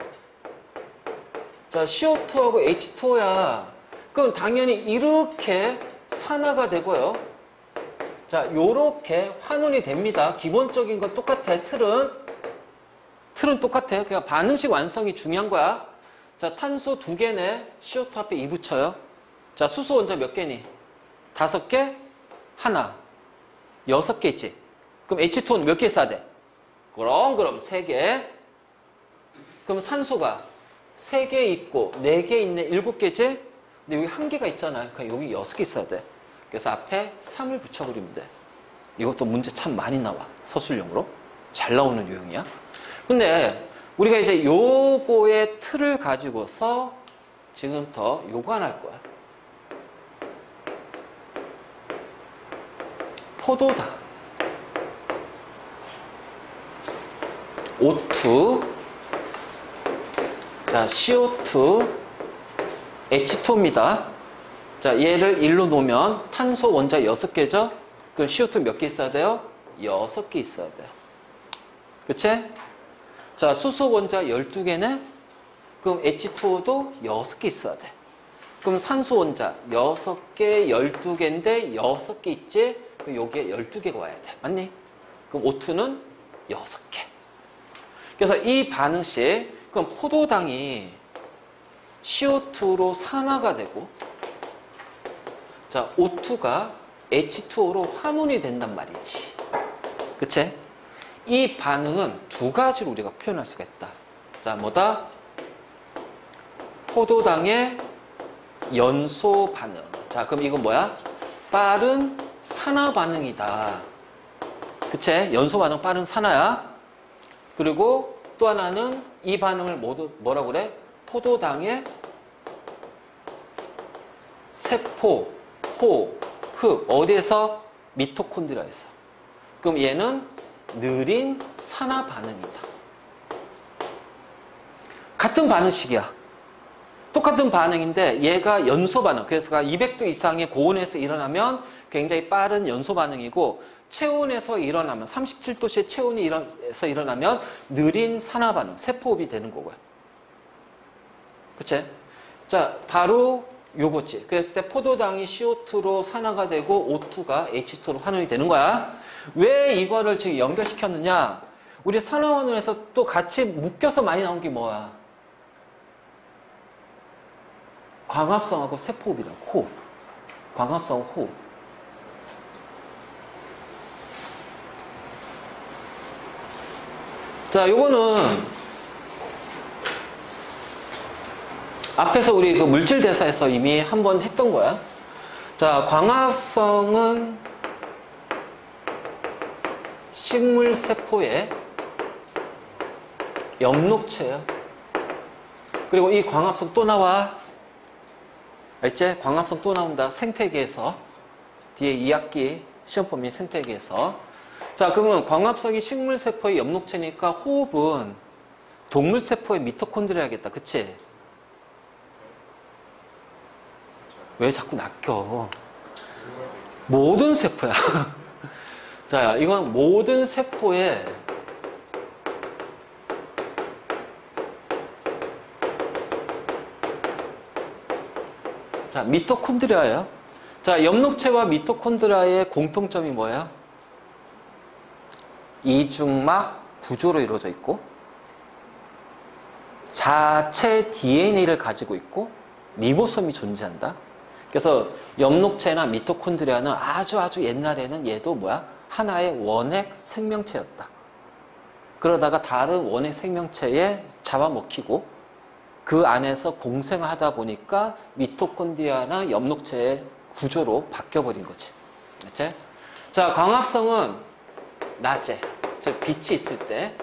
자, CO2하고 H2O야. 그럼 당연히 이렇게 산화가 되고요. 자, 요렇게 환원이 됩니다. 기본적인 건 똑같아. 틀은 똑같아. 그냥 반응식 완성이 중요한 거야. 자, 탄소 2개네. CO2 앞에 2 붙여요. 자, 수소 원자 몇 개니? 5개? 하나. 6개 있지? 그럼 H2O는 몇 개 있어야 돼? 그럼 3개. 그럼 산소가 3개 있고 4개 있네. 7개지? 근데 여기 1개가 있잖아. 그러니까 여기 6개 있어야 돼. 그래서 앞에 3을 붙여버리면 돼. 이것도 문제 참 많이 나와. 서술형으로. 잘 나오는 유형이야. 근데 우리가 이제 요거의 틀을 가지고서 지금부터 요거 하나 할 거야. 포도당. O2. 자, CO2. H2O입니다. 자, 얘를 1로 놓으면 탄소 원자 6개죠? 그럼 CO2 몇 개 있어야 돼요? 6개 있어야 돼요. 그치? 자, 수소 원자 12개네? 그럼 H2O도 6개 있어야 돼. 그럼 산소 원자 6개, 12개인데 6개 있지? 그럼 여기에 12개가 와야 돼. 맞니? 그럼 O2는 6개. 그래서 이 반응식, 그럼 포도당이 CO2로 산화가 되고, 자, O2가 H2O로 환원이 된단 말이지. 그치? 이 반응은 두 가지로 우리가 표현할 수가 있다. 자, 뭐다? 포도당의 연소 반응. 자, 그럼 이건 뭐야? 빠른 산화 반응이다. 그치? 연소 반응 빠른 산화야. 그리고 또 하나는 이 반응을 모두 뭐라고 그래? 포도당의 세포, 호, 흙. 어디에서? 미토콘드리아에서. 그럼 얘는 느린 산화 반응이다. 같은 반응식이야. 똑같은 반응인데 얘가 연소 반응. 그래서 200도 이상의 고온에서 일어나면 굉장히 빠른 연소 반응이고 체온에서 일어나면 37도씨의 체온이 일어나면 느린 산화 반응, 세포호흡이 되는 거고요. 그치? 자, 바로 요거지. 그랬을 때 포도당이 CO2로 산화가 되고 O2가 H2로 환원이 되는 거야. 왜 이거를 지금 연결시켰느냐? 우리 산화환원에서 또 같이 묶여서 많이 나온 게 뭐야? 광합성하고 세포호흡이라고. 호흡. 광합성 호흡. 자, 요거는 앞에서 우리 그 물질 대사에서 이미 한번 했던 거야. 자, 광합성은 식물 세포의 엽록체야. 그리고 이 광합성 또 나와. 알지? 광합성 또 나온다. 생태계에서. 뒤에 2학기 시험범위 생태계에서. 자, 그러면 광합성이 식물 세포의 엽록체니까 호흡은 동물 세포의 미토콘드리아겠다. 그치? 왜 자꾸 낚여? 모든 세포야. 자, 이건 모든 세포의 자, 미토콘드리아예요. 자, 엽록체와 미토콘드리아의 공통점이 뭐예요? 이중막 구조로 이루어져 있고 자체 DNA를 가지고 있고 리보솜이 존재한다. 그래서 엽록체나 미토콘드리아는 아주 옛날에는 얘도 뭐야? 하나의 원핵 생명체였다. 그러다가 다른 원핵 생명체에 잡아먹히고 그 안에서 공생하다 보니까 미토콘드리아나 엽록체의 구조로 바뀌어버린 거지. 그치? 자, 광합성은 낮에, 즉 빛이 있을 때,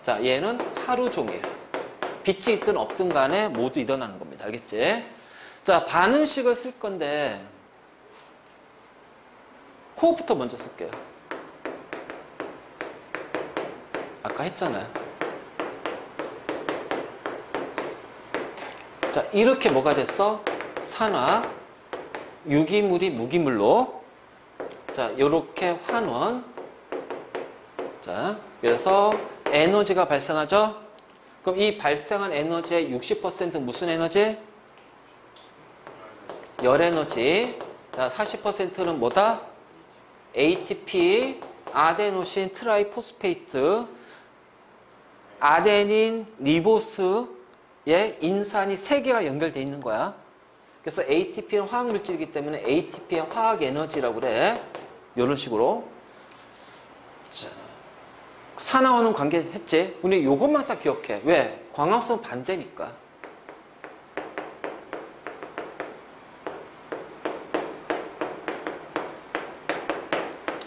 자, 얘는 하루 종일 빛이 있든 없든 간에 모두 일어나는 겁니다. 알겠지? 자, 반응식을 쓸 건데 호흡부터 먼저 쓸게요. 아까 했잖아요. 자, 이렇게 뭐가 됐어? 산화, 유기물이 무기물로. 자, 요렇게 환원. 자, 그래서 에너지가 발생하죠? 그럼 이 발생한 에너지의 60% 무슨 에너지? 열 에너지. 자, 40%는 뭐다? ATP, 아데노신 트라이포스페이트, 아데닌, 리보스의 인산이 3개가 연결되어 있는 거야. 그래서 ATP는 화학물질이기 때문에 ATP의 화학 에너지라고 그래. 이런 식으로. 자, 산화와는 관계했지? 우리 요것만 딱 기억해. 왜? 광합성 반대니까.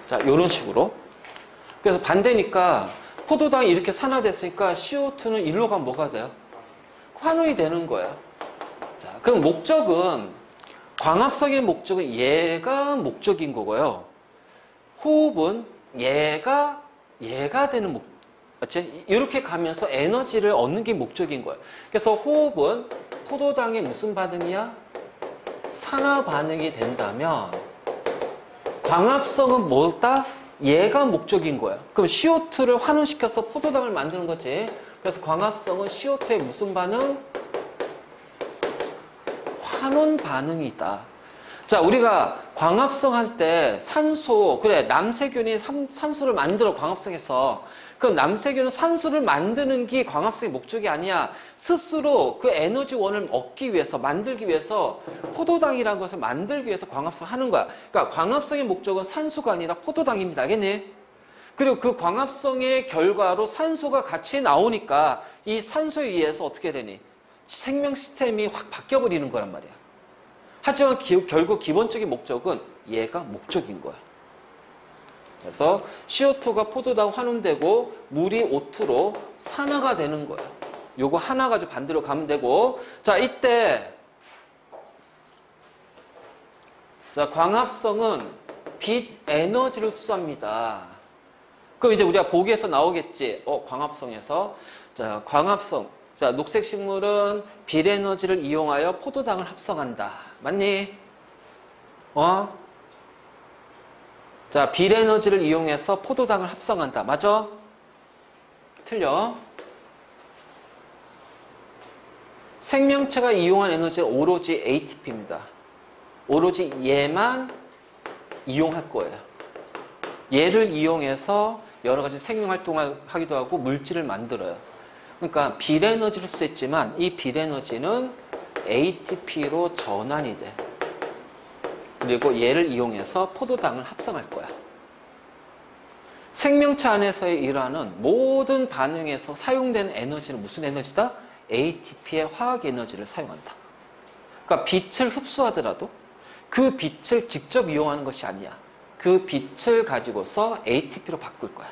자, 요런 식으로. 그래서 반대니까 포도당이 이렇게 산화됐으니까 CO2는 일로 가면 뭐가 돼요? 환원이 되는 거야. 자, 그럼 목적은, 광합성의 목적은 얘가 목적인 거고요. 호흡은 얘가 되는 맞지? 이렇게 가면서 에너지를 얻는 게 목적인 거예요. 그래서 호흡은 포도당의 무슨 반응이야? 산화 반응이 된다면 광합성은 뭐다? 얘가 목적인 거야. 그럼 CO2를 환원시켜서 포도당을 만드는 거지. 그래서 광합성은 CO2의 무슨 반응? 환원 반응이다. 자, 우리가 광합성 할 때 산소, 그래, 남세균이 산소를 만들어 광합성해서. 그럼 남세균은 산소를 만드는 게 광합성의 목적이 아니야. 스스로 그 에너지원을 얻기 위해서, 만들기 위해서 포도당이라는 것을 만들기 위해서 광합성 하는 거야. 그러니까 광합성의 목적은 산소가 아니라 포도당입니다. 알겠니? 그리고 그 광합성의 결과로 산소가 같이 나오니까 이 산소에 의해서 어떻게 되니? 생명 시스템이 확 바뀌어버리는 거란 말이야. 하지만 결국 기본적인 목적은 얘가 목적인 거야. 그래서 CO2가 포도당 환원되고 물이 O2로 산화가 되는 거야. 요거 하나 가지고 반대로 가면 되고. 자, 이때 자, 광합성은 빛 에너지를 흡수합니다. 그럼 이제 우리가 보기에서 나오겠지. 광합성에서. 자, 광합성. 자, 녹색 식물은 빛 에너지를 이용하여 포도당을 합성한다. 맞니? 자, 빌에너지를 이용해서 포도당을 합성한다. 맞아? 틀려. 생명체가 이용한 에너지는 오로지 ATP입니다. 오로지 얘만 이용할 거예요. 얘를 이용해서 여러 가지 생명활동을 하기도 하고 물질을 만들어요. 그러니까 빌에너지를 흡수했지만 이 빌에너지는 ATP로 전환이 돼. 그리고 얘를 이용해서 포도당을 합성할 거야. 생명체 안에서의 일하는 모든 반응에서 사용되는 에너지는 무슨 에너지다? ATP의 화학 에너지를 사용한다. 그러니까 빛을 흡수하더라도 그 빛을 직접 이용하는 것이 아니야. 그 빛을 가지고서 ATP로 바꿀 거야.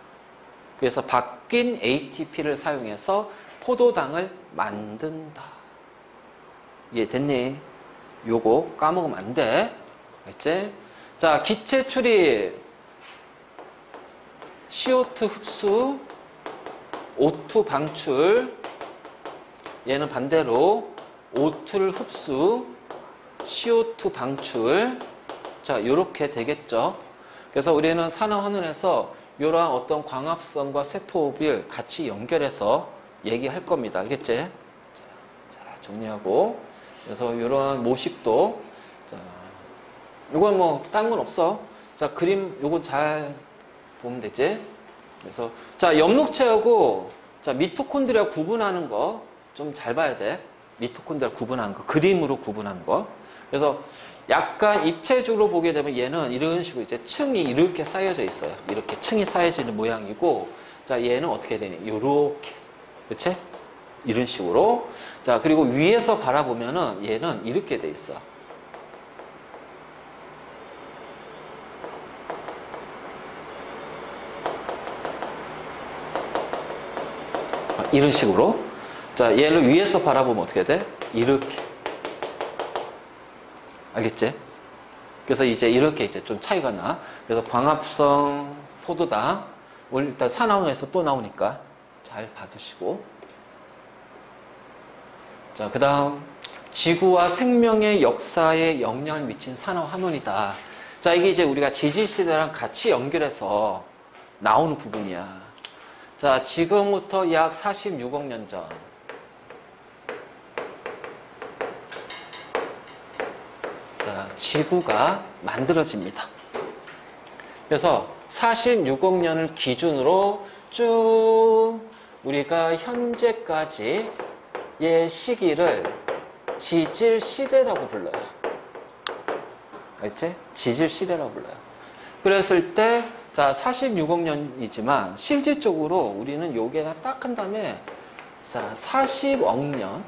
그래서 바뀐 ATP를 사용해서 포도당을 만든다. 이해됐니? 요거 까먹으면 안 돼. 알겠지? 자, 기체 출입. CO2 흡수, O2 방출. 얘는 반대로 O2를 흡수, CO2 방출. 자, 요렇게 되겠죠. 그래서 우리는 산화환원에서 이러한 어떤 광합성과 세포흡을 같이 연결해서 얘기할 겁니다. 알겠지? 자, 정리하고. 그래서 이러한 모식도, 자, 이건 뭐, 딴 건 없어. 자, 그림, 요건 잘 보면 되지? 그래서, 자, 엽록체하고, 자, 미토콘드리아 구분하는 거 좀 잘 봐야 돼. 미토콘드리아 구분하는 거. 그림으로 구분하는 거. 그래서, 약간 입체적으로 보게 되면 얘는 이런 식으로 이제 층이 이렇게 쌓여져 있어요. 이렇게 층이 쌓여져 있는 모양이고, 자, 얘는 어떻게 되니? 요렇게. 그치? 이런 식으로. 자, 그리고 위에서 바라보면은 얘는 이렇게 돼 있어. 이런 식으로. 자, 얘를 위에서 바라보면 어떻게 돼? 이렇게. 알겠지? 그래서 이제 이렇게 이제 좀 차이가 나. 그래서 광합성 포도당. 오늘 일단 산화원에서 또 나오니까 잘 봐두시고. 자, 그 다음. 지구와 생명의 역사에 영향을 미친 산화환원이다. 자, 이게 이제 우리가 지질시대랑 같이 연결해서 나오는 부분이야. 자, 지금부터 약 46억 년 전. 자, 지구가 만들어집니다. 그래서 46억 년을 기준으로 쭉 우리가 현재까지의 시기를 지질시대라고 불러요. 알지? 지질시대라고 불러요. 그랬을 때, 자, 46억 년이지만, 실질적으로 우리는 요게나 딱 한 다음에, 자, 40억 년.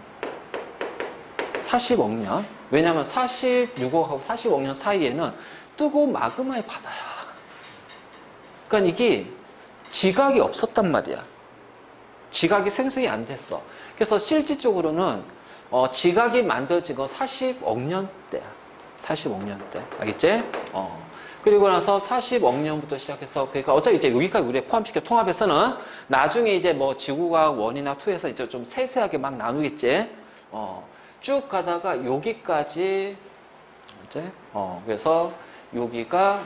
40억 년. 왜냐면 46억하고 40억 년 사이에는 뜨거운 마그마의 바다야. 그러니까 이게 지각이 없었단 말이야. 지각이 생성이 안 됐어. 그래서 실질적으로는 지각이 만들어진 건 40억 년 때야. 40억 년 때. 알겠지? 그리고 나서 40억 년부터 시작해서, 그러니까 어차피 이제 여기까지 우리가 포함시켜 통합해서는 나중에 이제 뭐 지구과학 1이나 2에서 이제 좀 세세하게 막 나누겠지? 쭉 가다가 여기까지, 이제, 그래서 여기가,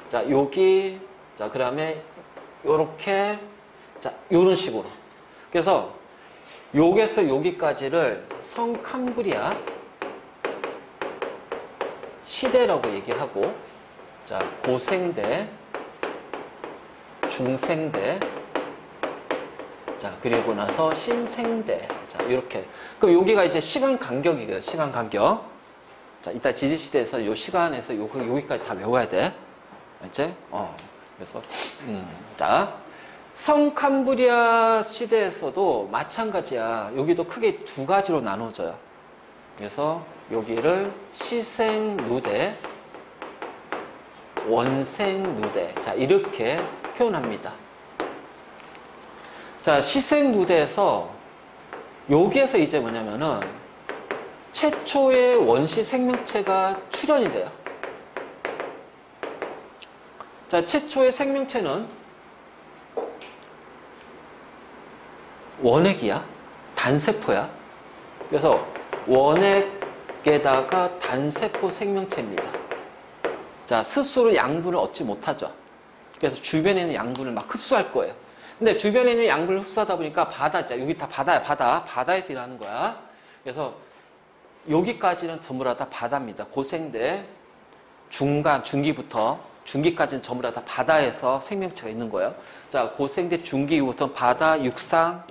자, 여기, 자, 그 다음에 요렇게, 자, 요런 식으로. 그래서 여기에서 여기까지를 성캄브리아 시대라고 얘기하고, 자, 고생대, 중생대, 자, 그리고 나서 신생대. 자, 이렇게. 그럼 여기가 이제 시간 간격이에요. 시간 간격. 자, 이따 지질시대에서 요 시간에서 여기까지 다 외워야 돼. 알지? 그래서, 자. 성캄브리아 시대에서도 마찬가지야. 여기도 크게 두 가지로 나눠져요. 그래서 여기를 시생누대, 원생누대. 자, 이렇게 표현합니다. 자, 시생누대에서 여기에서 이제 뭐냐면은 최초의 원시 생명체가 출현이 돼요. 자, 최초의 생명체는 원핵이야. 단세포야. 그래서 원핵에다가 단세포 생명체입니다. 자, 자, 스스로 양분을 얻지 못하죠. 그래서 주변에 있는 양분을 막 흡수할 거예요. 근데 주변에 있는 양분을 흡수하다 보니까 바다, 자, 여기 다 바다야, 바다. 바다에서 일하는 거야. 그래서 여기까지는 전부 다 바다입니다. 고생대 중간, 중기부터 중기까지는 전부 다 바다에서 생명체가 있는 거예요. 자, 고생대 중기 이후부터는 바다, 육상,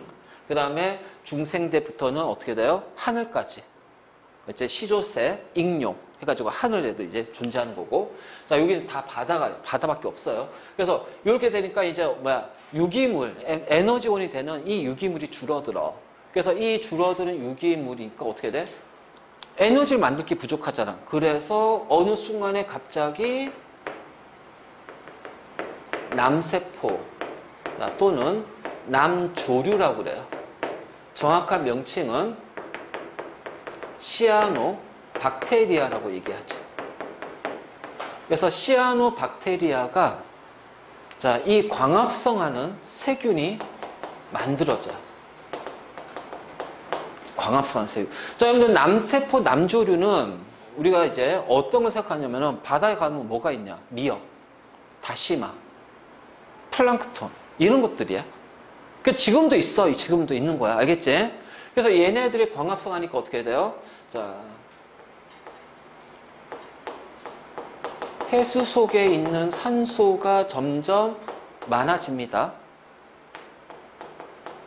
그 다음에 중생대부터는 어떻게 돼요? 하늘까지. 이제 시조새, 익룡 해가지고 하늘에도 이제 존재하는 거고. 자, 여기는 다 바다밖에 없어요. 그래서 이렇게 되니까 이제 유기물, 에너지원이 되는 이 유기물이 줄어들어. 그래서 이 줄어드는 유기물이니까 어떻게 돼? 에너지를 만들 게 부족하잖아. 그래서 어느 순간에 갑자기 남세포, 자, 또는 남조류라고 그래요. 정확한 명칭은 시아노박테리아라고 얘기하죠. 그래서 시아노박테리아가 자, 이 광합성하는 세균이 만들어져요. 광합성한 세균. 자, 여러분들 남세포 남조류는 우리가 이제 어떤 걸 생각하냐면은 바다에 가면 뭐가 있냐? 미역, 다시마, 플랑크톤 이런 것들이야. 그 지금도 있어. 지금도 있는 거야. 알겠지? 그래서 얘네들이 광합성하니까 어떻게 돼요? 자, 해수 속에 있는 산소가 점점 많아집니다.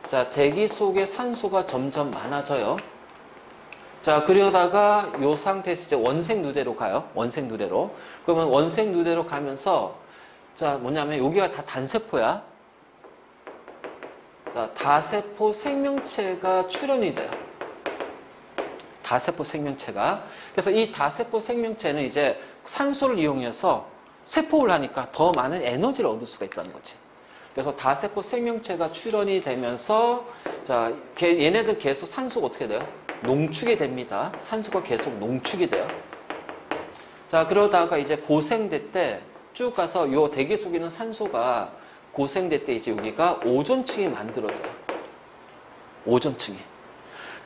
자, 대기 속에 산소가 점점 많아져요. 자, 그러다가 요 상태에서 이제 원색 누대로 가요. 원색 누대로. 그러면 원색 누대로 가면서 자, 뭐냐면 여기가 다 단세포야. 자, 다세포 생명체가 출현이 돼요. 다세포 생명체가. 그래서 이 다세포 생명체는 이제 산소를 이용해서 세포를 하니까 더 많은 에너지를 얻을 수가 있다는 거지. 그래서 다세포 생명체가 출현이 되면서 자, 얘네들 계속 산소가 어떻게 돼요? 농축이 됩니다. 산소가 계속 농축이 돼요. 자, 그러다가 이제 고생대 때 쭉 가서 요 대기 속에 있는 산소가 고생대 때 이제 여기가 오존층이 만들어져요. 오존층이.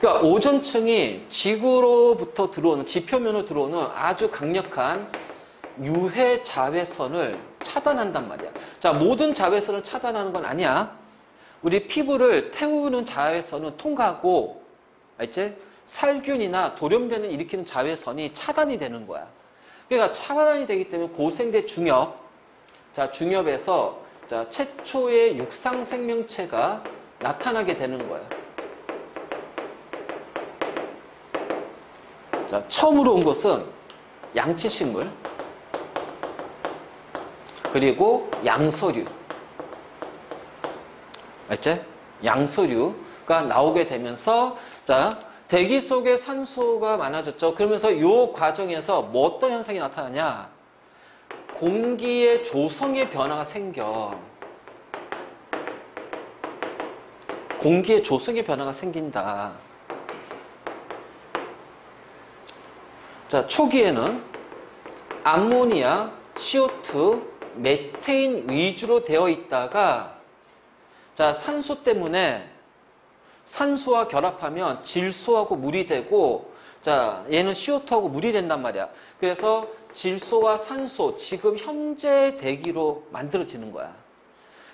그러니까 오존층이 지구로부터 들어오는, 지표면으로 들어오는 아주 강력한 유해 자외선을 차단한단 말이야. 자, 모든 자외선을 차단하는 건 아니야. 우리 피부를 태우는 자외선은 통과하고, 알지? 살균이나 돌연변을 일으키는 자외선이 차단이 되는 거야. 그러니까 차단이 되기 때문에 고생대 중엽, 자, 중엽에서 자, 최초의 육상 생명체가 나타나게 되는 거야. 자, 처음으로 온 것은 양치식물, 그리고 양서류. 알지? 양서류가 나오게 되면서, 자, 대기 속에 산소가 많아졌죠. 그러면서 이 과정에서 뭐 어떤 현상이 나타나냐? 공기의 조성의 변화가 생겨. 공기의 조성의 변화가 생긴다. 자, 초기에는 암모니아, CO2, 메테인 위주로 되어 있다가 자, 산소 때문에 산소와 결합하면 질소하고 물이 되고 자, 얘는 CO2하고 물이 된단 말이야. 그래서 질소와 산소, 지금 현재 대기로 만들어지는 거야.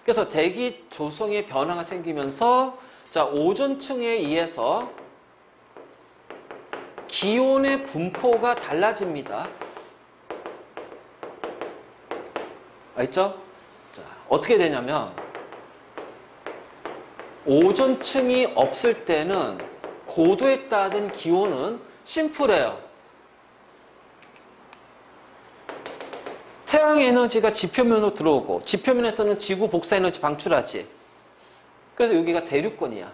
그래서 대기 조성의 변화가 생기면서 자, 오존층에 의해서 기온의 분포가 달라집니다. 알죠? 자, 어떻게 되냐면 오존층이 없을 때는 고도에 따른 기온은 심플해요. 태양 에너지가 지표면으로 들어오고 지표면에서는 지구 복사 에너지 방출하지. 그래서 여기가 대륙권이야.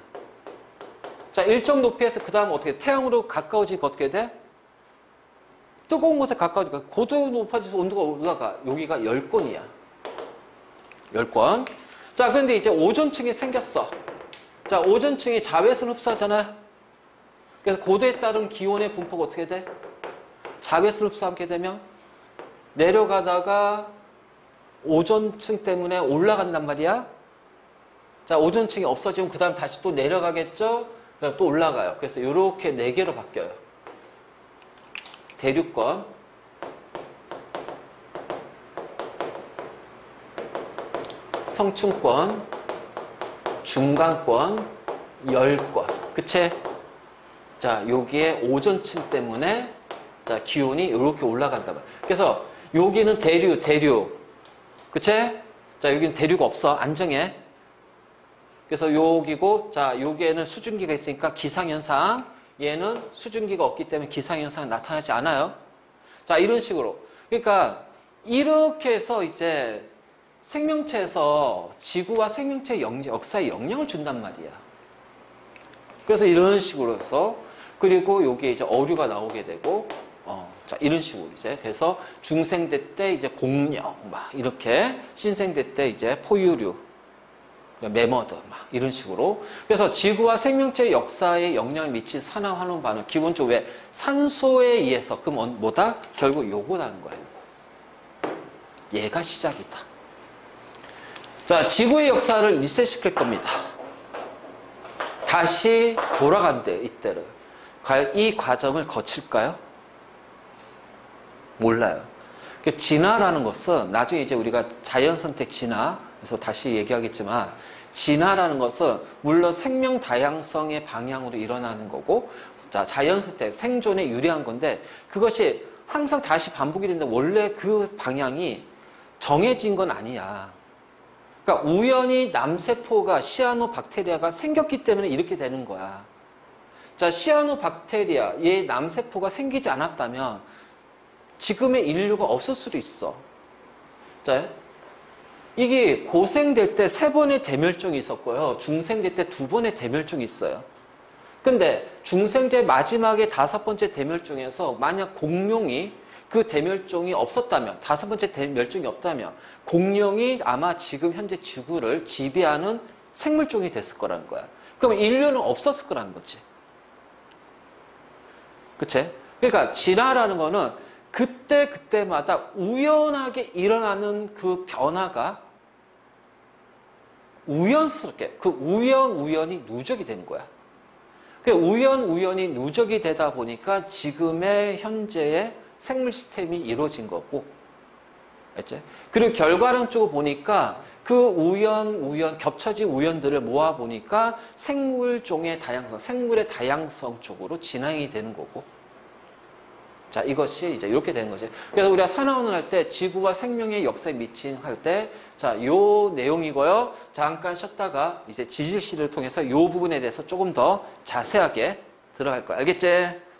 자, 일정 높이에서 그 다음 어떻게 태양으로 가까워지니까 어떻게 돼? 뜨거운 곳에 가까워지니까 고도가 높아져서 온도가 올라가. 여기가 열권이야. 열권. 자, 근데 이제 오존층이 생겼어. 자, 오존층이 자외선 흡수하잖아. 그래서 고도에 따른 기온의 분포가 어떻게 돼? 자외선 흡수하게 되면 내려가다가 오존층 때문에 올라간단 말이야. 자, 오존층이 없어지면 그 다음 다시 또 내려가겠죠? 그다음 또 올라가요. 그래서 이렇게 4개로 바뀌어요. 대륙권, 성층권, 중간권, 열권. 그치? 자, 여기에 오존층 때문에 자, 기온이 이렇게 올라간다. 그래서 여기는 대류. 그치? 자, 여기는 대류가 없어. 안정해. 그래서 여기고, 자, 여기에는 수증기가 있으니까 기상현상. 얘는 수증기가 없기 때문에 기상현상 나타나지 않아요. 자, 이런 식으로. 그러니까, 이렇게 해서 이제 생명체에서 지구와 생명체 역사에 영향을 준단 말이야. 그래서 이런 식으로 해서, 그리고 여기에 이제 어류가 나오게 되고, 자, 이런 식으로 이제. 그래서 중생대 때 이제 공룡, 막 이렇게, 신생대 때 이제 포유류, 매머드, 막 이런 식으로. 그래서 지구와 생명체 역사에 영향을 미친 산화 환원 반응. 기본적으로 왜? 산소에 의해서. 그럼 뭐다? 결국 요거라는 거야, 요거. 얘가 시작이다. 자, 지구의 역사를 리셋시킬 겁니다. 다시 돌아간대, 이때를. 과연 이 과정을 거칠까요? 몰라요. 진화라는 것은 나중에 이제 우리가 자연선택 진화에서 다시 얘기하겠지만, 진화라는 것은 물론 생명 다양성의 방향으로 일어나는 거고, 자, 자연선택, 생존에 유리한 건데, 그것이 항상 다시 반복이 되는데 원래 그 방향이 정해진 건 아니야. 그러니까 우연히 남세포가 시아노박테리아가 생겼기 때문에 이렇게 되는 거야. 자, 시아노박테리아, 얘 남세포가 생기지 않았다면 지금의 인류가 없을 수도 있어. 자, 이게 고생될 때 3번의 대멸종이 있었고요. 중생될 때 2번의 대멸종이 있어요. 근데 중생대 마지막에 5번째 대멸종에서 만약 공룡이 그 대멸종이 없었다면, 5번째 대멸종이 없다면 공룡이 아마 지금 현재 지구를 지배하는 생물종이 됐을 거라는 거야. 그럼 인류는 없었을 거라는 거지. 그치? 그러니까 진화라는 거는 그때마다 우연하게 일어나는 그 변화가 우연스럽게, 그 우연이 누적이 되는 거야. 그 우연이 누적이 되다 보니까 지금의 현재의 생물 시스템이 이루어진 거고, 알지? 그리고 결과론적으로 보니까 그 겹쳐진 우연들을 모아보니까 생물종의 다양성, 생물의 다양성 쪽으로 진행이 되는 거고, 자, 이것이 이제 이렇게 되는 거지. 그래서 우리가 산화원을 할 때 지구와 생명의 역사에 미친 할 때, 자, 요 내용이고요. 잠깐 쉬었다가 이제 지질실을 통해서 요 부분에 대해서 조금 더 자세하게 들어갈 거야. 알겠지?